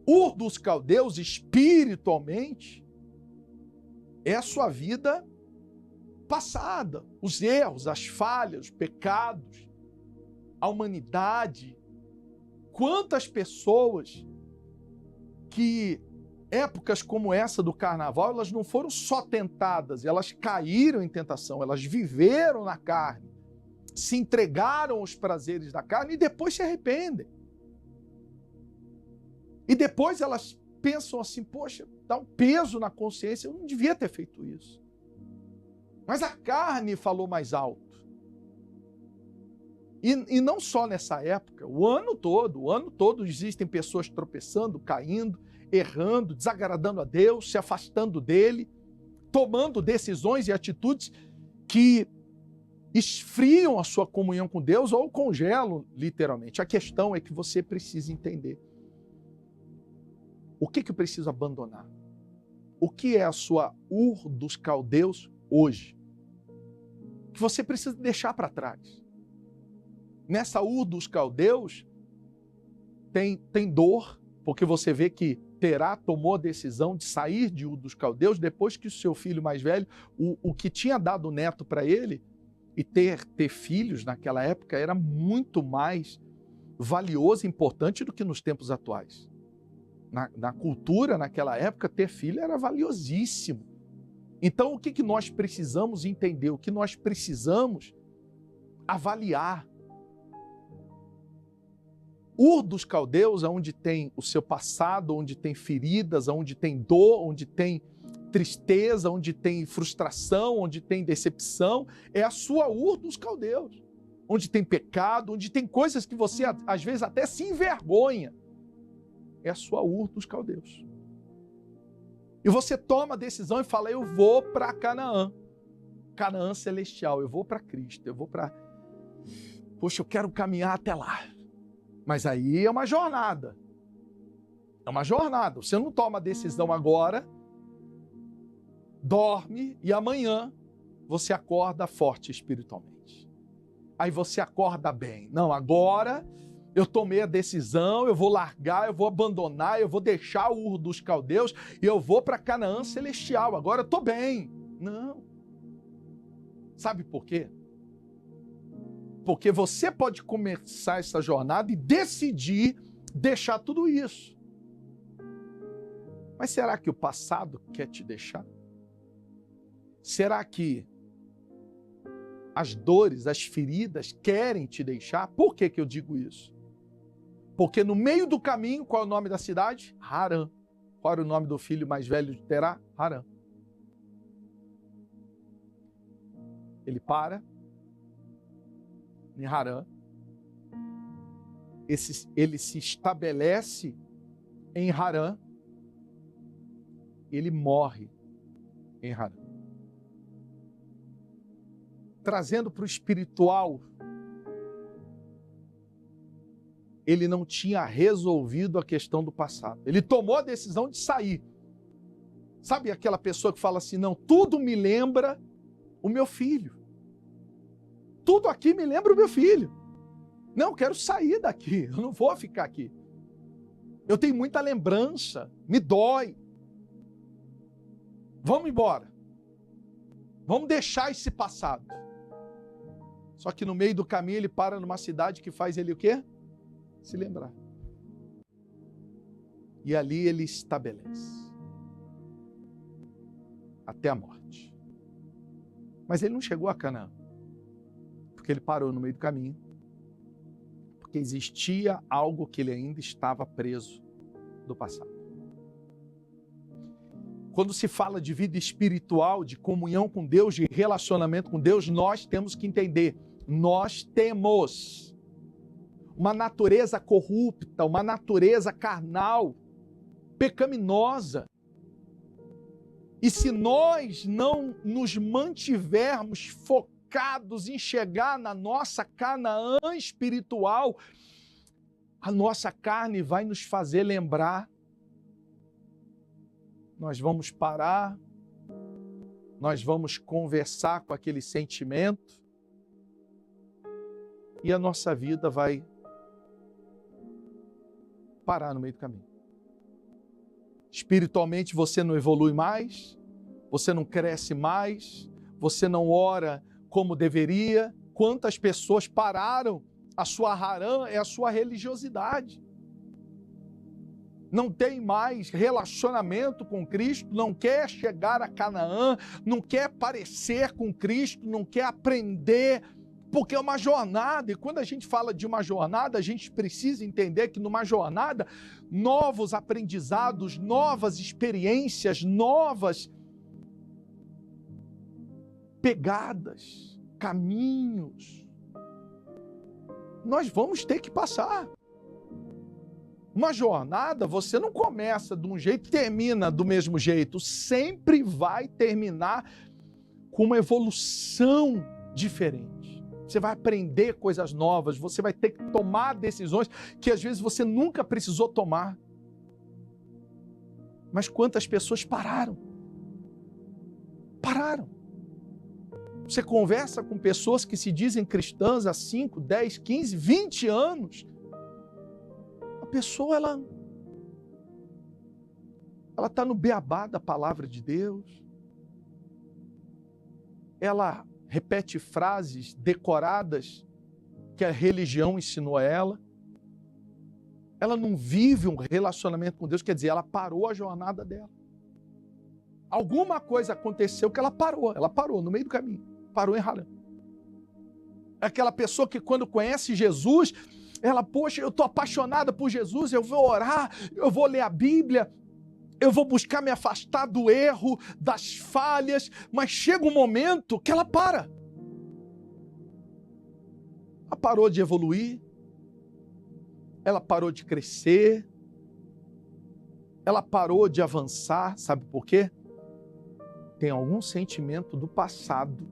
Ur dos Caldeus, espiritualmente, é a sua vida passada, os erros, as falhas, os pecados, a humanidade. Quantas pessoas que épocas como essa do carnaval, elas não foram só tentadas, elas caíram em tentação, elas viveram na carne, se entregaram aos prazeres da carne e depois se arrependem. E depois elas pensam assim, poxa, dá um peso na consciência, eu não devia ter feito isso. Mas a carne falou mais alto. E não só nessa época, o ano todo existem pessoas tropeçando, caindo, errando, desagradando a Deus, se afastando dele, tomando decisões e atitudes que esfriam a sua comunhão com Deus ou congelam, literalmente. A questão é que você precisa entender o que eu preciso abandonar. O que é a sua Ur dos Caldeus hoje? Que você precisa deixar para trás. Nessa Ur dos Caldeus tem dor, porque você vê que Terá tomou a decisão de sair de Ur dos Caldeus depois que o seu filho mais velho, o que tinha dado neto para ele, e ter filhos naquela época era muito mais valioso e importante do que nos tempos atuais. Na cultura, naquela época, ter filho era valiosíssimo. Então, o que nós precisamos entender? O que nós precisamos avaliar? Ur dos Caldeus, onde tem o seu passado, onde tem feridas, onde tem dor, onde tem tristeza, onde tem frustração, onde tem decepção, é a sua Ur dos Caldeus. Onde tem pecado, onde tem coisas que você às vezes até se envergonha. É a sua Ur dos Caldeus. E você toma a decisão e fala, eu vou para Canaã. Canaã celestial, eu vou para Cristo, eu vou para... Poxa, eu quero caminhar até lá. Mas aí é uma jornada. É uma jornada. Você não toma a decisão agora, dorme e amanhã você acorda forte espiritualmente. Aí você acorda bem. Não, agora eu tomei a decisão, eu vou largar, eu vou abandonar, eu vou deixar o Ur dos Caldeus e eu vou para Canaã celestial. Agora eu estou bem. Não. Sabe por quê? Porque você pode começar essa jornada e decidir deixar tudo isso. Mas será que o passado quer te deixar? Será que as dores, as feridas querem te deixar. Por que eu digo isso? Porque no meio do caminho, qual é o nome da cidade? Harã. Qual era o nome do filho mais velho de Terá? Harã. Ele para em Harã. Ele se estabelece em Harã. Ele morre em Harã. Trazendo para o espiritual, ele não tinha resolvido a questão do passado. Ele tomou a decisão de sair. Sabe aquela pessoa que fala assim, não, tudo me lembra o meu filho. Tudo aqui me lembra o meu filho. Não, eu quero sair daqui, eu não vou ficar aqui. Eu tenho muita lembrança, me dói. Vamos embora. Vamos deixar esse passado. Só que no meio do caminho ele para numa cidade que faz ele o quê? Se lembrar. E ali ele estabelece. Até a morte. Mas ele não chegou a Canaã. Porque ele parou no meio do caminho. Porque existia algo que ele ainda estava preso do passado. Quando se fala de vida espiritual, de comunhão com Deus, de relacionamento com Deus, nós temos que entender, nós temos uma natureza corrupta, uma natureza carnal, pecaminosa. E se nós não nos mantivermos focados em chegar na nossa Canaã espiritual, a nossa carne vai nos fazer lembrar. Nós vamos parar, nós vamos conversar com aquele sentimento e a nossa vida vai parar no meio do caminho. Espiritualmente você não evolui mais, você não cresce mais, você não ora como deveria. Quantas pessoas pararam? A sua harã é a sua religiosidade. Não tem mais relacionamento com Cristo, não quer chegar a Canaã, não quer parecer com Cristo, não quer aprender, porque é uma jornada. E quando a gente fala de uma jornada, a gente precisa entender que numa jornada, novos aprendizados, novas experiências, novas pegadas, caminhos, nós vamos ter que passar. Uma jornada, você não começa de um jeito e termina do mesmo jeito. Sempre vai terminar com uma evolução diferente. Você vai aprender coisas novas, você vai ter que tomar decisões que às vezes você nunca precisou tomar. Mas quantas pessoas pararam? Pararam. Você conversa com pessoas que se dizem cristãs há 5, 10, 15, 20 anos. A pessoa, ela está no beabá da palavra de Deus. Ela repete frases decoradas que a religião ensinou a ela. Ela não vive um relacionamento com Deus, quer dizer, ela parou a jornada dela. Alguma coisa aconteceu que ela parou no meio do caminho, parou em Harã. Aquela pessoa que quando conhece Jesus, ela, poxa, eu estou apaixonada por Jesus, eu vou orar, eu vou ler a Bíblia, eu vou buscar me afastar do erro, das falhas, mas chega um momento que ela para. Ela parou de evoluir, ela parou de crescer, ela parou de avançar, sabe por quê? Tem algum sentimento do passado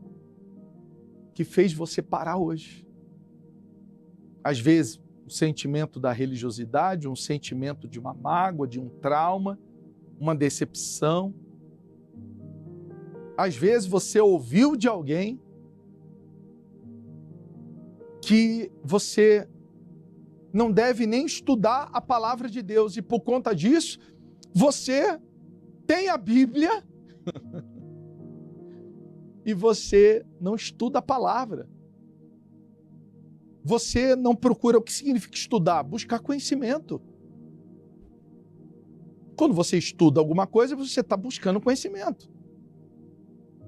que fez você parar hoje. Às vezes, um sentimento da religiosidade, um sentimento de uma mágoa, de um trauma, uma decepção. Às vezes, você ouviu de alguém que você não deve nem estudar a palavra de Deus e, por conta disso, você tem a Bíblia e você não estuda a palavra. Você não procura o que significa estudar, buscar conhecimento. Quando você estuda alguma coisa, você está buscando conhecimento.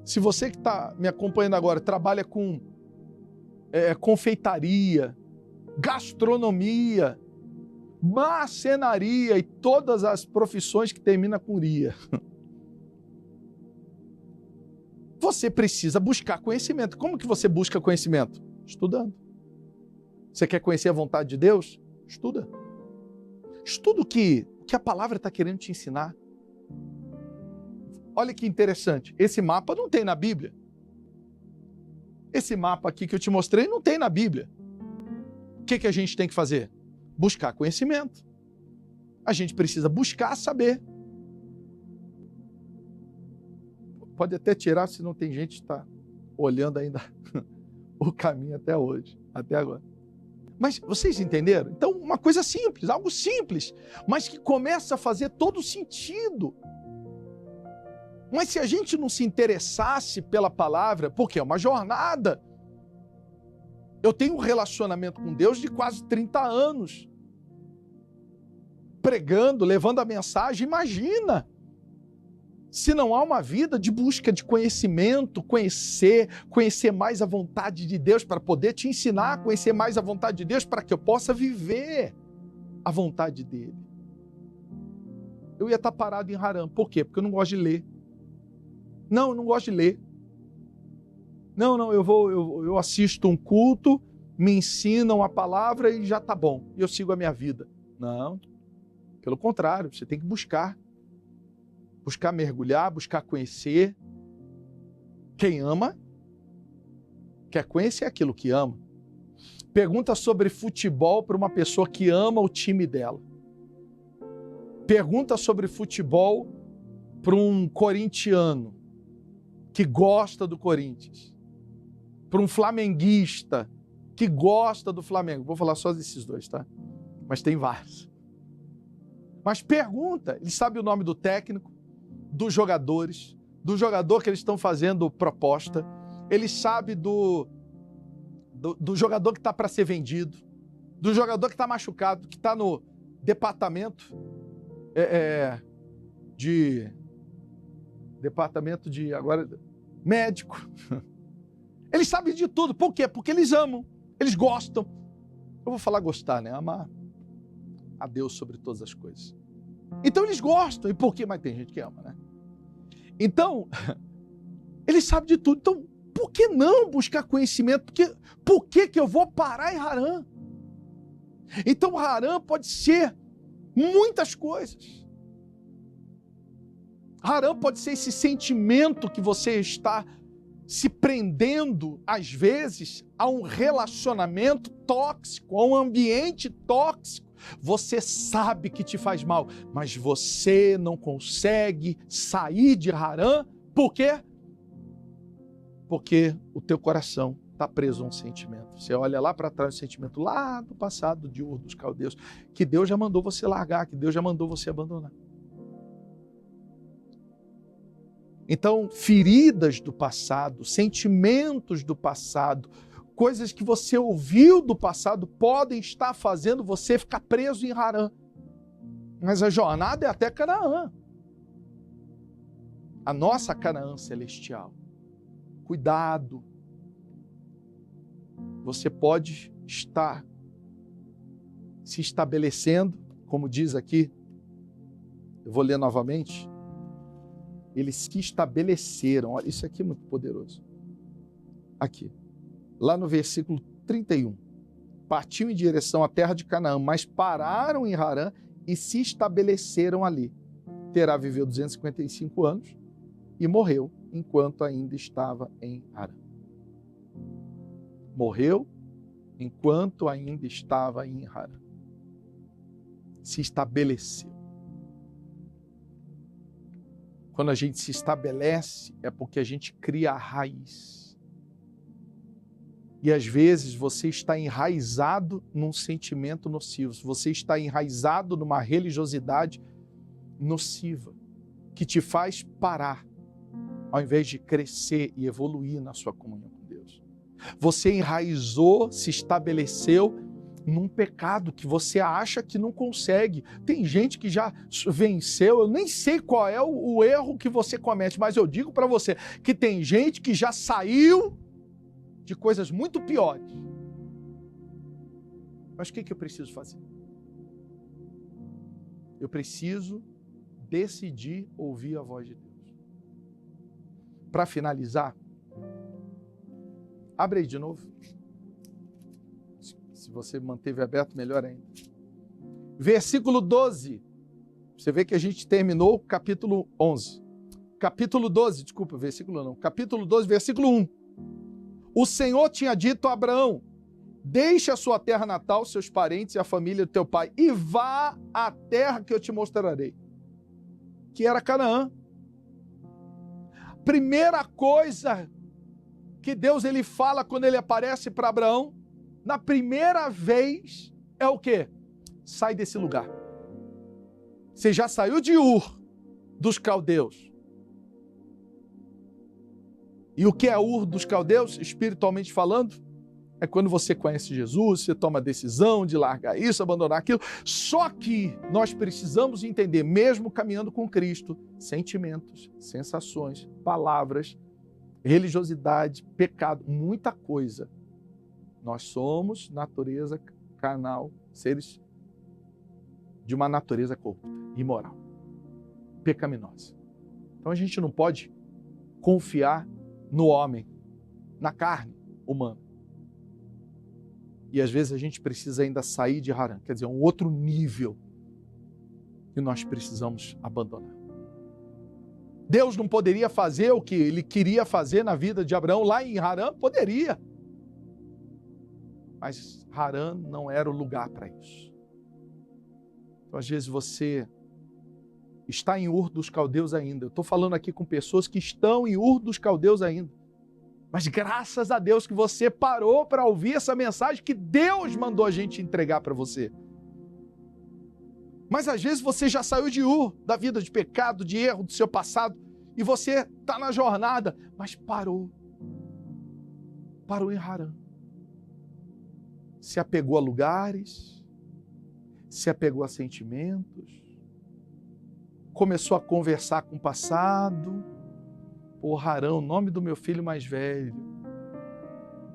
Se você que está me acompanhando agora trabalha com confeitaria, gastronomia, marcenaria e todas as profissões que terminam com ia. Você precisa buscar conhecimento. Como que você busca conhecimento? Estudando. Você quer conhecer a vontade de Deus? Estuda. Estuda o que a palavra está querendo te ensinar. Olha que interessante. Esse mapa não tem na Bíblia. Esse mapa aqui que eu te mostrei não tem na Bíblia. O que a gente tem que fazer? Buscar conhecimento. A gente precisa buscar saber. Pode até tirar se não tem gente que está olhando ainda o caminho até hoje, até agora. Mas vocês entenderam? Então, uma coisa simples, algo simples, mas que começa a fazer todo sentido. Mas se a gente não se interessasse pela palavra, porque é uma jornada. Eu tenho um relacionamento com Deus de quase 30 anos. Pregando, levando a mensagem, imagina. Se não há uma vida de busca de conhecimento, conhecer mais a vontade de Deus para poder te ensinar a conhecer mais a vontade de Deus para que eu possa viver a vontade dele. Eu ia estar parado em Harã. Por quê? Porque eu não gosto de ler. Não, eu não gosto de ler. Não, eu assisto um culto, me ensinam a palavra e já está bom. E eu sigo a minha vida. Não, pelo contrário, você tem que buscar. Buscar mergulhar, buscar conhecer. Quem ama, quer conhecer aquilo que ama. Pergunta sobre futebol para uma pessoa que ama o time dela. Pergunta sobre futebol para um corintiano que gosta do Corinthians. Para um flamenguista que gosta do Flamengo. Vou falar só desses dois, tá? Mas tem vários. Mas pergunta, ele sabe o nome do técnico, dos jogadores, do jogador que eles estão fazendo proposta, ele sabe do jogador que está para ser vendido, do jogador que está machucado, que está no departamento de agora médico. Eles sabem de tudo. Por quê? Porque eles amam, eles gostam. Eu vou falar gostar, né? Amar a Deus sobre todas as coisas. Então eles gostam. E por quê? Mas tem gente que ama, né? Então, eles sabem de tudo. Então, por que não buscar conhecimento? Por que eu vou parar em Harã? Então, Harã pode ser muitas coisas. Harã pode ser esse sentimento que você está se prendendo, às vezes, a um relacionamento tóxico, a um ambiente tóxico. Você sabe que te faz mal, mas você não consegue sair de Harã. Por quê? Porque o teu coração está preso a um sentimento. Você olha lá para trás, o sentimento lá do passado de Ur dos Caldeus, que Deus já mandou você largar, que Deus já mandou você abandonar. Então, feridas do passado, sentimentos do passado, coisas que você ouviu do passado podem estar fazendo você ficar preso em Harã. Mas a jornada é até Canaã. A nossa Canaã celestial. Cuidado. Você pode estar se estabelecendo, como diz aqui, eu vou ler novamente. Eles se estabeleceram. Olha, isso aqui é muito poderoso. Aqui. Lá no versículo 31, partiu em direção à terra de Canaã, mas pararam em Harã e se estabeleceram ali. Terá viveu 255 anos e morreu enquanto ainda estava em Harã. Morreu enquanto ainda estava em Harã. Se estabeleceu. Quando a gente se estabelece, é porque a gente cria a raiz. E às vezes você está enraizado num sentimento nocivo, você está enraizado numa religiosidade nociva, que te faz parar, ao invés de crescer e evoluir na sua comunhão com Deus. Você enraizou, se estabeleceu num pecado que você acha que não consegue. Tem gente que já venceu, eu nem sei qual é o erro que você comete, mas eu digo para você que tem gente que já saiu de coisas muito piores. Mas o que eu preciso fazer? Eu preciso decidir ouvir a voz de Deus. Para finalizar, abre aí de novo. Se você manteve aberto, melhor ainda. Versículo 12. Você vê que a gente terminou o capítulo 11. Capítulo 12, desculpa, versículo não. Capítulo 12, versículo 1. O Senhor tinha dito a Abraão: deixa a sua terra natal, seus parentes e a família do teu pai, e vá à terra que eu te mostrarei, que era Canaã. Primeira coisa que Deus ele fala quando ele aparece para Abraão, na primeira vez, é o quê? Sai desse lugar. Você já saiu de Ur, dos caldeus. E o que é Ur dos caldeus, espiritualmente falando? É quando você conhece Jesus, você toma a decisão de largar isso, abandonar aquilo. Só que nós precisamos entender, mesmo caminhando com Cristo, sentimentos, sensações, palavras, religiosidade, pecado, muita coisa. Nós somos natureza carnal, seres de uma natureza corrupta, imoral, pecaminosa. Então a gente não pode confiar no homem, na carne humana. E às vezes a gente precisa ainda sair de Harã, quer dizer, um outro nível que nós precisamos abandonar. Deus não poderia fazer o que ele queria fazer na vida de Abraão lá em Harã? Poderia. Mas Harã não era o lugar para isso. Então, às vezes você está em Ur dos Caldeus ainda. Eu estou falando aqui com pessoas que estão em Ur dos Caldeus ainda. Mas graças a Deus que você parou para ouvir essa mensagem que Deus mandou a gente entregar para você. Mas às vezes você já saiu de Ur, da vida de pecado, de erro, do seu passado, e você está na jornada, mas parou. Parou em Harã. Se apegou a lugares, se apegou a sentimentos, começou a conversar com o passado. Pô, Harã, o nome do meu filho mais velho.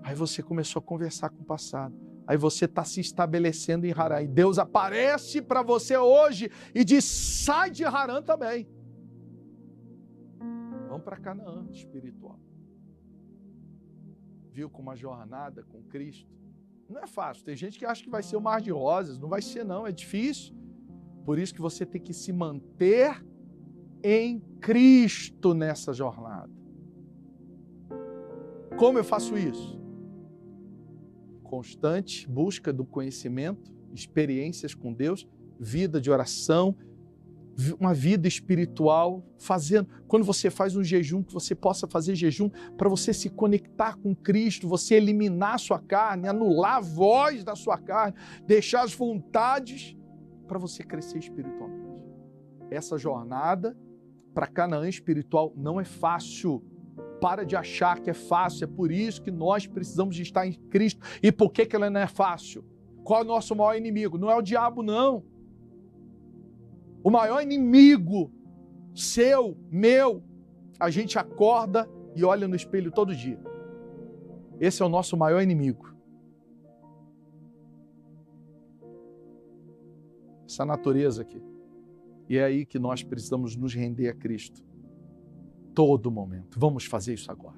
Aí você começou a conversar com o passado. Aí você está se estabelecendo em Harã. E Deus aparece para você hoje e diz: sai de Harã também. Vamos para Canaã espiritual. Viu, com uma jornada com Cristo. Não é fácil. Tem gente que acha que vai ser um mar de rosas. Não vai ser, não. É difícil. Por isso que você tem que se manter em Cristo nessa jornada. Como eu faço isso? Constante busca do conhecimento, experiências com Deus, vida de oração, uma vida espiritual, fazendo. Quando você faz um jejum, que você possa fazer jejum para você se conectar com Cristo, você eliminar a sua carne, anular a voz da sua carne, deixar as vontades para você crescer espiritualmente. Essa jornada para Canaã espiritual não é fácil. Para de achar que é fácil. É por isso que nós precisamos de estar em Cristo. E por que ela não é fácil? Qual é o nosso maior inimigo? Não é o diabo, não. O maior inimigo seu, meu, a gente acorda e olha no espelho todo dia. Esse é o nosso maior inimigo. Essa natureza aqui. E é aí que nós precisamos nos render a Cristo. Todo momento. Vamos fazer isso agora.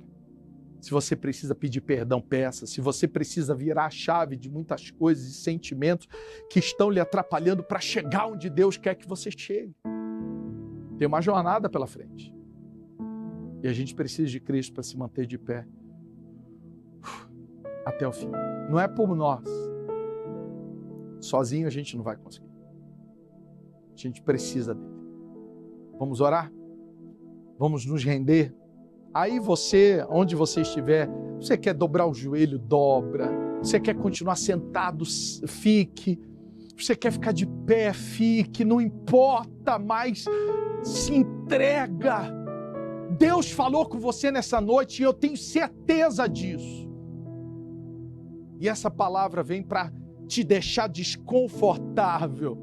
Se você precisa pedir perdão, peça. Se você precisa virar a chave de muitas coisas e sentimentos que estão lhe atrapalhando para chegar onde Deus quer que você chegue. Tem uma jornada pela frente. E a gente precisa de Cristo para se manter de pé até o fim. Não é por nós. Sozinho a gente não vai conseguir. A gente precisa dele. Vamos orar? Vamos nos render? Aí você, onde você estiver, você quer dobrar o joelho, dobra. Você quer continuar sentado, fique. Você quer ficar de pé, fique. Não importa mais, se entrega. Deus falou com você nessa noite e eu tenho certeza disso. E essa palavra vem para te deixar desconfortável.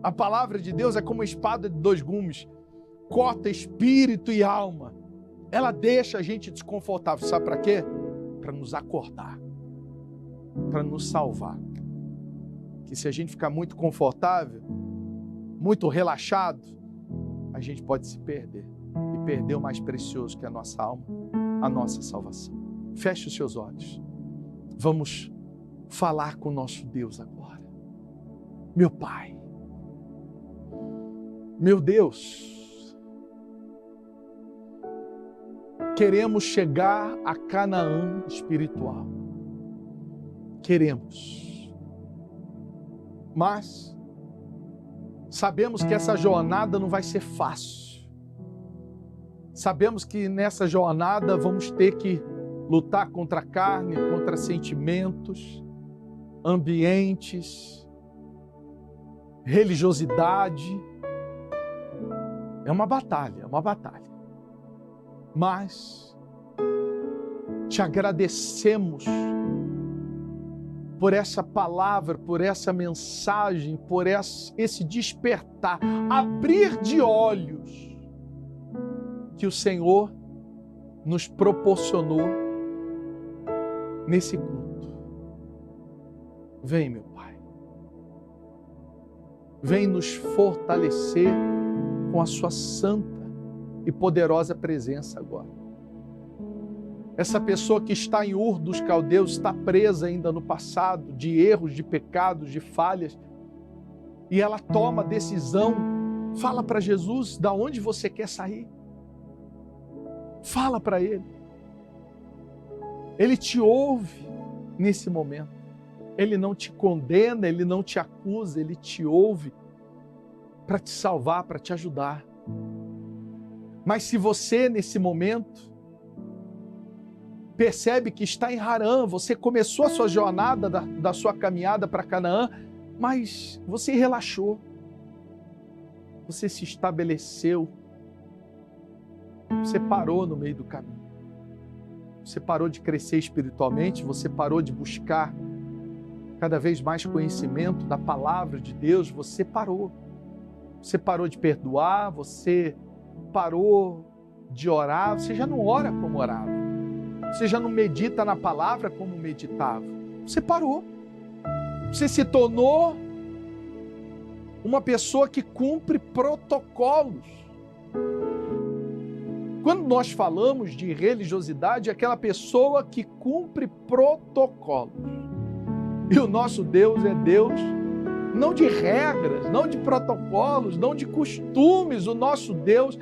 A palavra de Deus é como uma espada de 2 gumes. Corta espírito e alma. Ela deixa a gente desconfortável. Sabe para quê? para nos acordar, para nos salvar. Que se a gente ficar muito confortável, muito relaxado, a gente pode se perder e perder o mais precioso que é a nossa alma, a nossa salvação. Feche os seus olhos. Vamos falar com o nosso Deus agora. Meu Pai, meu Deus, queremos chegar a Canaã espiritual. Queremos. Mas sabemos que essa jornada não vai ser fácil. Sabemos que nessa jornada vamos ter que lutar contra a carne, contra sentimentos, ambientes, religiosidade. É uma batalha, é uma batalha. Mas te agradecemos por essa palavra, por essa mensagem, por esse despertar, abrir de olhos que o Senhor nos proporcionou nesse culto. Vem, meu Pai. Vem nos fortalecer com a sua santa e poderosa presença agora. Essa pessoa que está em Ur dos Caldeus está presa ainda no passado, de erros, de pecados, de falhas, e ela toma a decisão. Fala para Jesus, da onde você quer sair? Fala para Ele. Ele te ouve nesse momento. Ele não te condena, Ele não te acusa, Ele te ouve para te salvar, para te ajudar. Mas se você, nesse momento, percebe que está em Harã, você começou a sua jornada da sua caminhada para Canaã, mas você relaxou, você se estabeleceu, você parou no meio do caminho, você parou de crescer espiritualmente, você parou de buscar cada vez mais conhecimento da palavra de Deus, você parou de perdoar, você parou de orar, você já não ora como orava. Você já não medita na palavra como meditava. Você parou. Você se tornou uma pessoa que cumpre protocolos. Quando nós falamos de religiosidade, é aquela pessoa que cumpre protocolos. E o nosso Deus é Deus não de regras, não de protocolos, não de costumes. O nosso Deus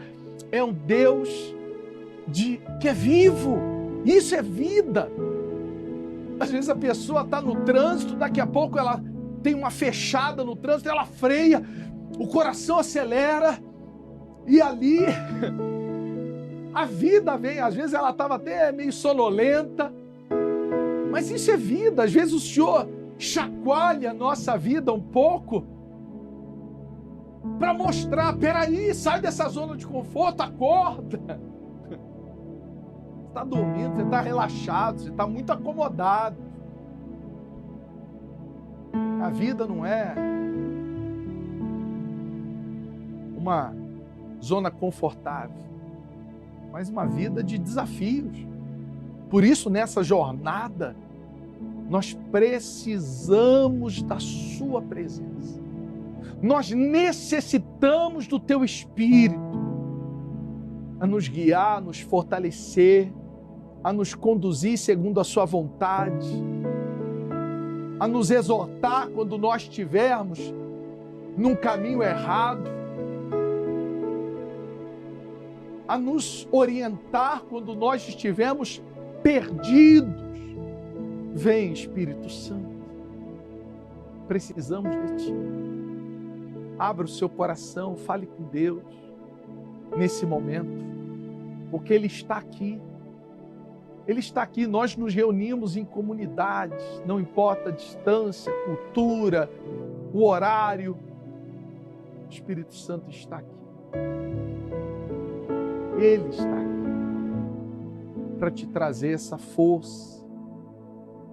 é um Deus que é vivo. Isso é vida. Às vezes a pessoa está no trânsito, daqui a pouco ela tem uma fechada no trânsito, ela freia, o coração acelera e ali a vida vem. Às vezes ela estava até meio sonolenta, mas isso é vida. Às vezes o Senhor chacoalha a nossa vida um pouco para mostrar, peraí, sai dessa zona de conforto, acorda. Está dormindo, você está relaxado, você está muito acomodado. A vida não é uma zona confortável, mas uma vida de desafios. Por isso, nessa jornada, nós precisamos da sua presença. Nós necessitamos do teu Espírito a nos guiar, a nos fortalecer, a nos conduzir segundo a sua vontade, a nos exortar quando nós estivermos num caminho errado, a nos orientar quando nós estivermos perdidos. Vem, Espírito Santo, precisamos de Ti. Abra o seu coração, fale com Deus nesse momento, porque Ele está aqui. Ele está aqui, nós nos reunimos em comunidades, não importa a distância, cultura, o horário, o Espírito Santo está aqui. Ele está aqui para te trazer essa força,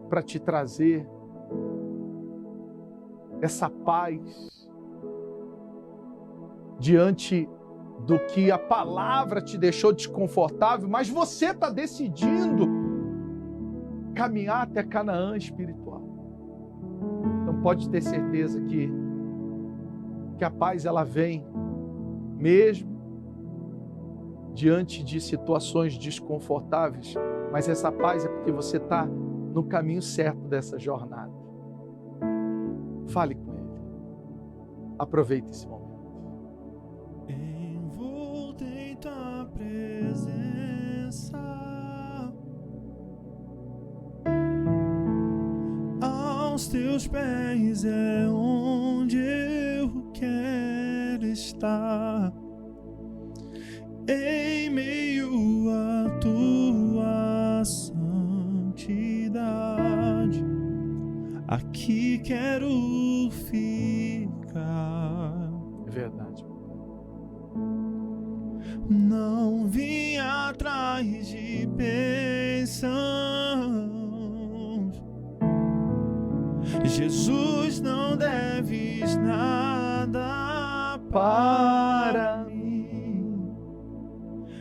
para te trazer essa paz diante do que a palavra te deixou desconfortável, mas você está decidindo caminhar até Canaã espiritual. Então pode ter certeza que a paz ela vem mesmo diante de situações desconfortáveis, mas essa paz é porque você está no caminho certo dessa jornada. Fale com Ele. Aproveite esse momento. Envolto em tua presença, aos teus pés é onde eu quero estar. Em meio à tua santidade, aqui quero ficar. É verdade. Não vim atrás de bênçãos, Jesus, não deves nada para mim,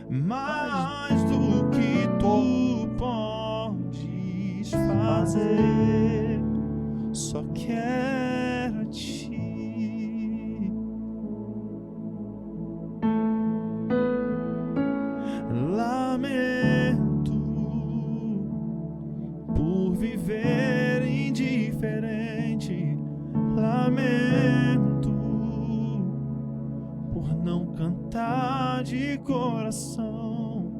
mais do que tu podes fazer, só quero a ti. Lamento por viver indiferente, lamento por não cantar de coração.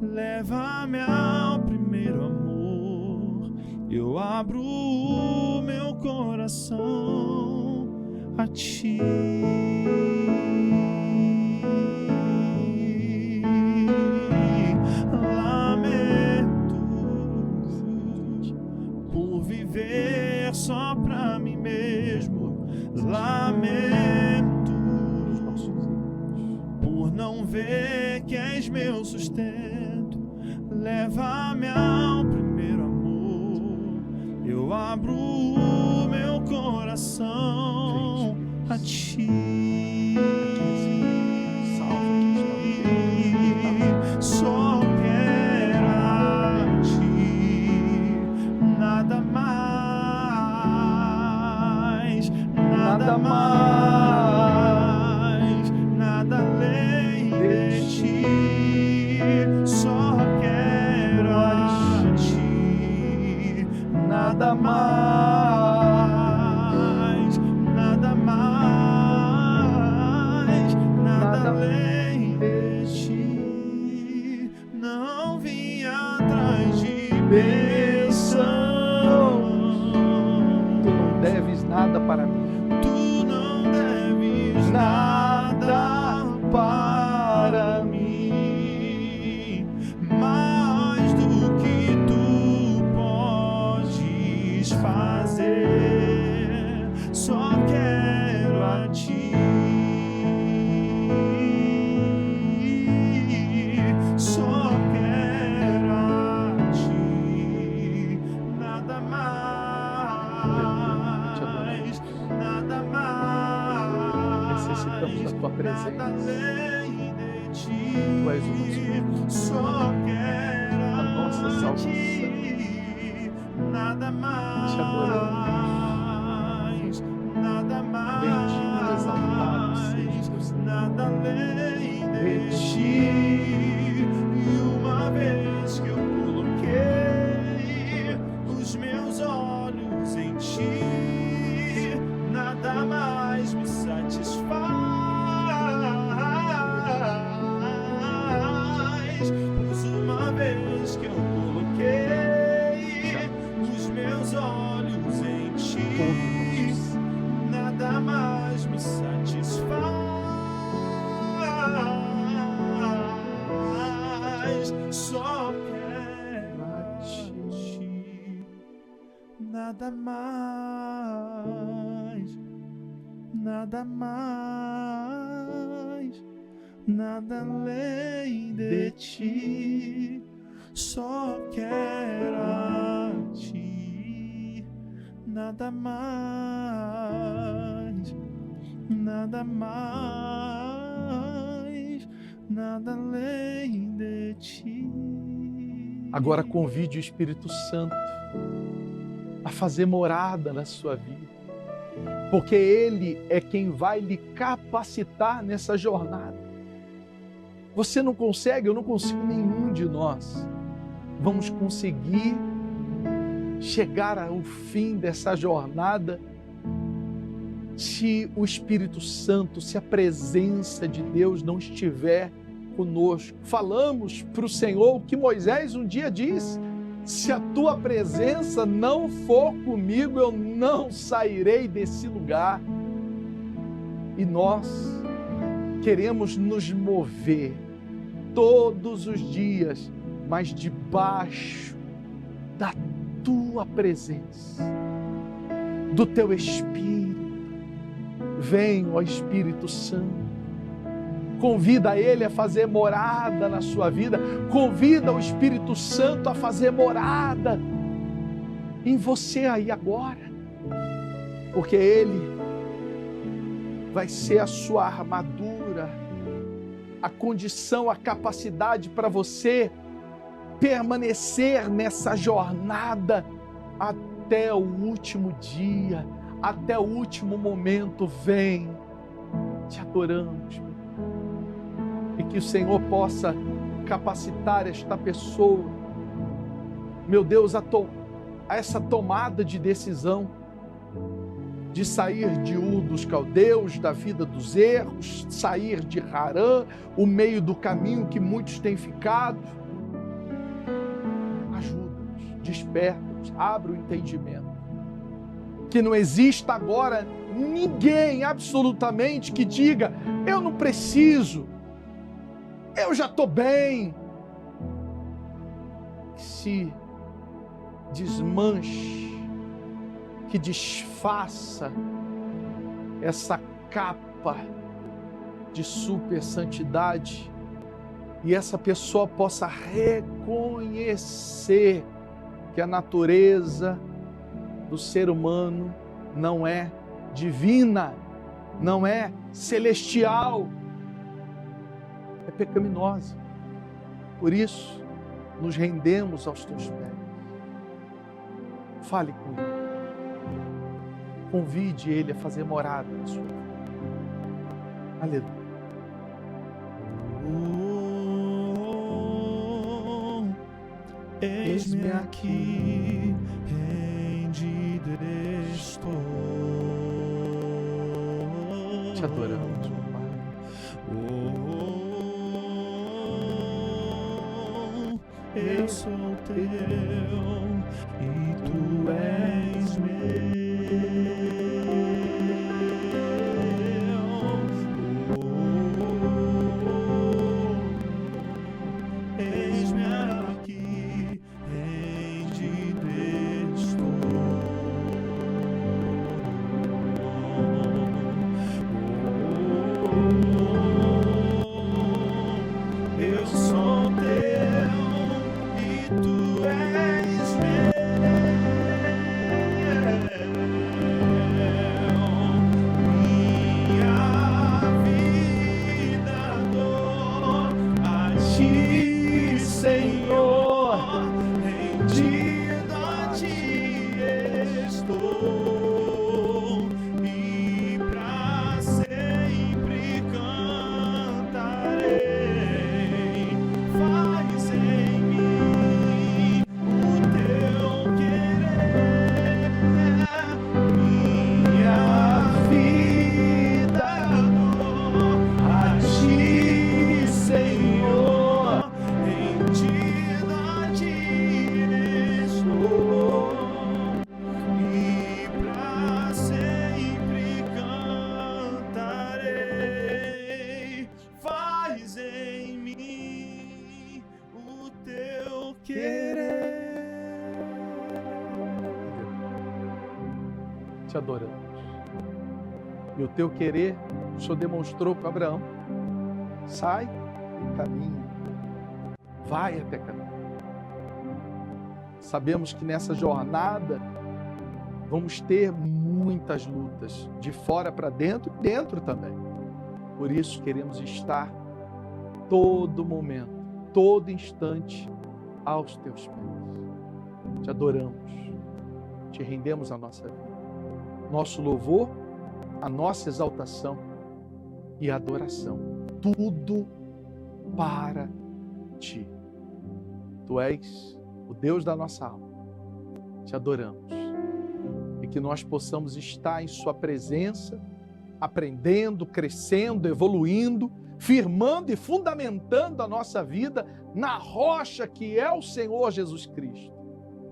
Leva-me ao primeiro amor, eu abro o meu coração a ti. Lamento por viver só pra mim mesmo, lamento por não ver que és meu sustento. Leva-me ao primeiro amor, eu abro o meu coração a ti. Só quero a ti, nada mais, nada mais, nada além de ti. Só quero a ti, nada mais, nada mais, nada além de ti. Não vim atrás de bênção, Tu não deves nada para mim. tu não deves nada para mim, mais do que tu podes fazer, só quero a ti. Só quero a ti, nada mais, nada mais, Necessitamos da tua presença. nada além de ti. Tu és o nosso Só quero a nossa salvação. ti, nada Te adoramos. mais, nada Bendito e exaltado seja mais, teu Senhor. nada além de Bendito. ti. E uma vez que eu coloquei os meus olhos em ti, nada mais me satisfaz. Pois uma vez que eu coloquei os meus olhos em ti, nada mais me satisfaz. Só quero a ti, nada mais, nada mais, nada além de ti. Só quero a ti, nada mais, nada mais, nada além de ti. Agora convide o Espírito Santo a fazer morada na sua vida, porque Ele é quem vai lhe capacitar nessa jornada. Você não consegue, eu não consigo, nenhum de nós vamos conseguir chegar ao fim dessa jornada se o Espírito Santo, se a presença de Deus não estiver conosco. Falamos para o Senhor o que Moisés um dia disse: se a tua presença não for comigo, eu não sairei desse lugar. E nós queremos nos mover todos os dias, mas debaixo da tua presença, do teu Espírito. Vem, ó Espírito Santo. Convida Ele a fazer morada na sua vida. Convida o Espírito Santo a fazer morada em você aí agora. Porque Ele vai ser a sua armadura, a condição, a capacidade para você permanecer nessa jornada até o último dia, até o último momento. Vem, te adoramos, e que o Senhor possa capacitar esta pessoa, meu Deus, a essa tomada de decisão, de sair de Ur dos Caldeus, da vida dos erros, sair de Harã, o meio do caminho que muitos têm ficado. Ajuda-nos, desperta-nos, abre o entendimento. Que não exista agora ninguém, absolutamente, que diga: eu não preciso, eu já estou bem. Que se desmanche, que desfaça essa capa de super santidade e essa pessoa possa reconhecer que a natureza do ser humano não é divina, não é celestial, é pecaminosa. Por isso, nos rendemos aos teus pés. Fale com Ele. Convide Ele a fazer morada na sua vida. Aleluia. Eis-me aqui, rendido estou. Te adoramos, meu Pai. Eu sou teu e tu és meu. Eis-me aqui, rendido estou. Eu sou teu e tu és meu. Minha vida dou a ti, Senhor, rendido a ti estou, e pra sempre cantarei. Faz em mim o teu querer, minha vida dou a ti, Senhor, rendido a ti estou, e pra sempre cantarei. Faz em mim o teu querer. Te adoramos. E o teu querer, o Senhor demonstrou para Abraão. Sai e caminha. Vai até Canaã. Sabemos que nessa jornada vamos ter muitas lutas, de fora para dentro e dentro também. Por isso queremos estar todo momento, todo instante aos teus pés. Te adoramos, te rendemos a nossa vida, nosso louvor, a nossa exaltação e adoração. Tudo para ti. Tu és o Deus da nossa alma. Te adoramos. E que nós possamos estar em sua presença, aprendendo, crescendo, evoluindo, firmando e fundamentando a nossa vida na rocha que é o Senhor Jesus Cristo.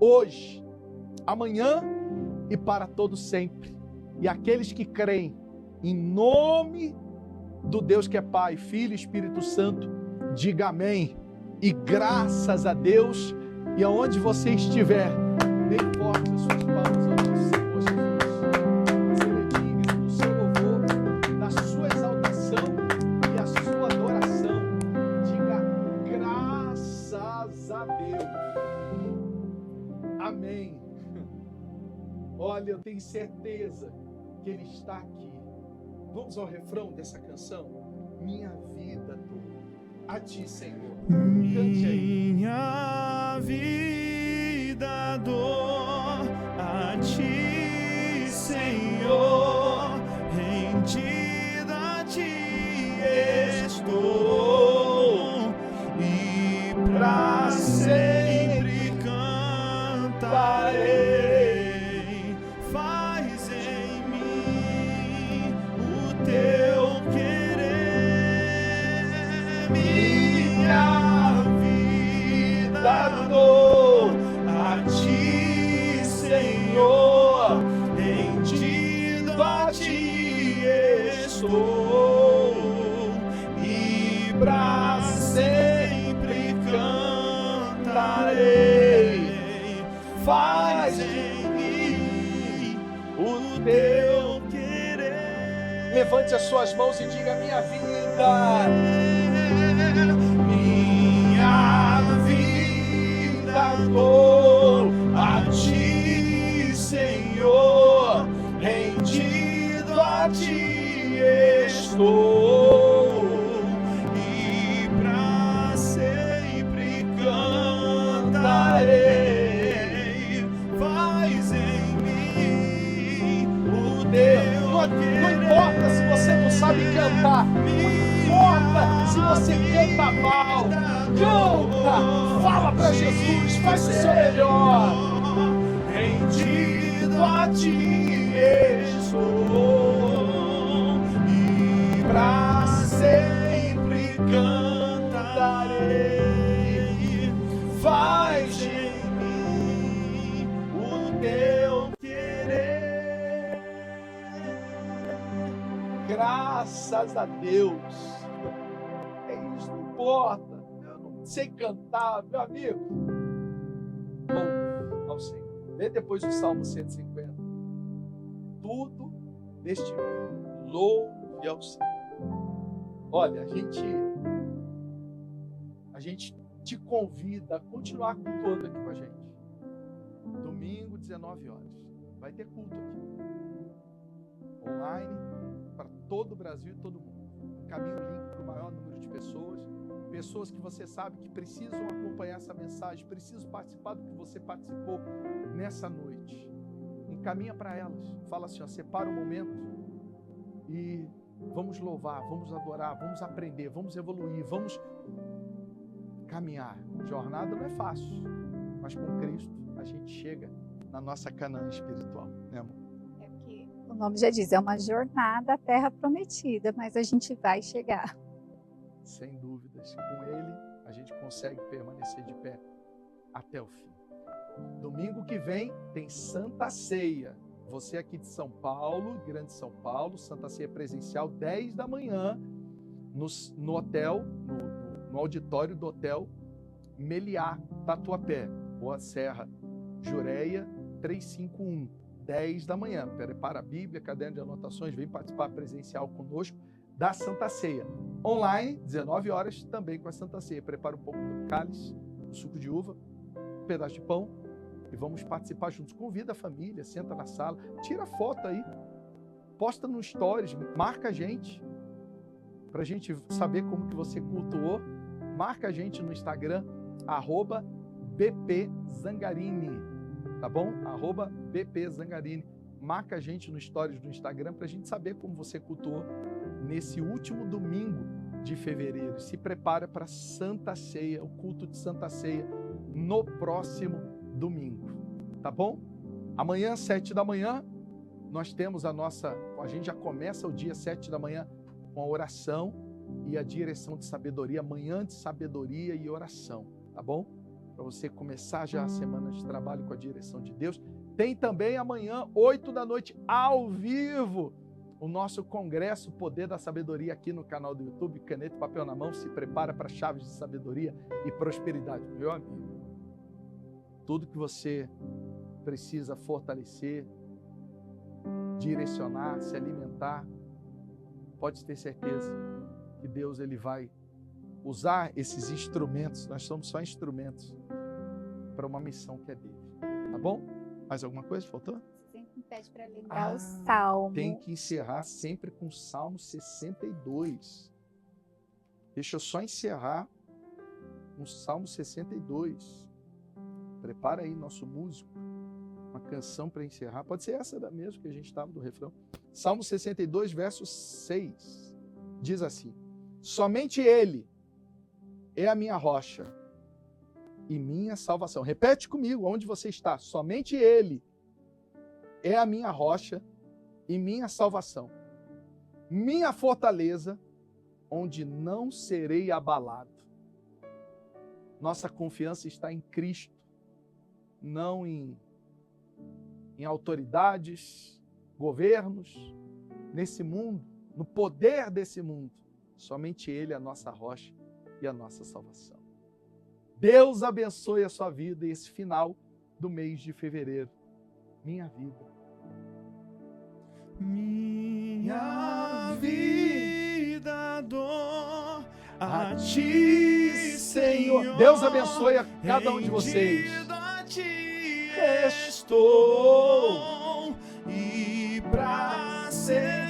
Hoje, amanhã e para todo sempre. E aqueles que creem em nome do Deus que é Pai, Filho e Espírito Santo, diga amém. E graças a Deus, e aonde você estiver, dê forte as suas palmas ao nosso Senhor Jesus. Se ele digno do seu louvor, da sua exaltação e a sua adoração. Diga graças a Deus. Amém. Olha, eu tenho certeza que Ele está aqui. Vamos ao refrão dessa canção? Minha vida toda a Ti, Senhor. Cante aí. Minha vida dou a Ti, Senhor, rendida a Ti estou, e pra sempre cantarei. Faz em mim o Teu querer, minha vida dou a Ti, Senhor, rendido a Ti estou, e pra sempre cantarei. Faz em mim o Teu querer. Levante as suas mãos e diga: minha vida. Minha vida dou a Ti, Senhor, rendido a Ti estou, e pra sempre cantarei. Faz em mim o Teu Não importa se você não sabe cantar, não importa se você canta mal, canta, fala para Jesus, faz o seu melhor. Rendido a Ti estou, e pra sempre cantarei. Faz em mim o Teu querer. Graças a Deus. É isso, não importa. Eu não sei cantar, meu amigo. Louve ao Senhor. Lê depois o Salmo 150. Tudo neste mundo, louve ao Senhor. Olha, a gente te convida a continuar cultuando aqui com a gente. Domingo, 19 horas. Vai ter culto aqui. Online, para todo o Brasil e todo mundo. Encaminha o link para o maior número de pessoas. Pessoas que você sabe que precisam acompanhar essa mensagem, precisam participar do que você participou nessa noite. Encaminha para elas. Fala assim, ó, separa um momento e vamos louvar, vamos adorar, vamos aprender, vamos evoluir, vamos caminhar. Jornada não é fácil, mas com Cristo a gente chega na nossa Canaã espiritual, né, amor? É porque o nome já diz, é uma jornada à terra prometida, mas a gente vai chegar. Sem dúvidas, com Ele a gente consegue permanecer de pé até o fim. Domingo que vem tem Santa Ceia. Você aqui de São Paulo, Grande São Paulo, Santa Ceia presencial, 10 da manhã, no hotel, no auditório do Hotel Meliá, Tatuapé, Boa Serra, Jureia, 351, 10 da manhã. Prepara a Bíblia, caderno de anotações, vem participar presencial conosco da Santa Ceia. Online, 19 horas, também com a Santa Ceia. Prepara um pouco do cálice, do suco de uva, um pedaço de pão e vamos participar juntos. Convida a família, senta na sala, tira foto aí, posta no Stories, marca a gente, para a gente saber como que você cultuou. Marca a gente no Instagram, BP Zangarini, tá bom? @BP Zangarini. Marca a gente no Stories do Instagram para a gente saber como você cultuou nesse último domingo de fevereiro. Se prepara para Santa Ceia, o culto de Santa Ceia, no próximo domingo, tá bom? Amanhã, 7 da manhã, nós temos a gente já começa o dia 7 da manhã com a oração e a direção de sabedoria, manhã de sabedoria e oração, tá bom? Para você começar já a semana de trabalho com a direção de Deus. Tem também amanhã, 8 da noite, ao vivo, o nosso Congresso Poder da Sabedoria aqui no canal do YouTube, Caneta e Papel na Mão. Se prepara para chaves de sabedoria e prosperidade. Meu amigo, tudo que você precisa fortalecer, direcionar, se alimentar, pode ter certeza que Deus ele vai usar esses instrumentos. Nós somos só instrumentos para uma missão que é dele, tá bom? Mais alguma coisa? Faltou? Sempre pede para lembrar o Salmo. Tem que encerrar sempre com o Salmo 62. Deixa eu só encerrar com o Salmo 62. Prepara aí, nosso músico, uma canção para encerrar. Pode ser essa mesmo que a gente estava do refrão. Salmo 62, verso 6. Diz assim: somente Ele é a minha rocha e minha salvação. Repete comigo, onde você está. Somente Ele é a minha rocha e minha salvação. Minha fortaleza, onde não serei abalado. Nossa confiança está em Cristo, não em autoridades, governos, nesse mundo, no poder desse mundo. Somente Ele é a nossa rocha e a nossa salvação. Deus abençoe a sua vida e esse final do mês de fevereiro. Minha vida. Minha vida dou a Ti, Senhor. Deus abençoe a cada um de vocês. Estou e pra ser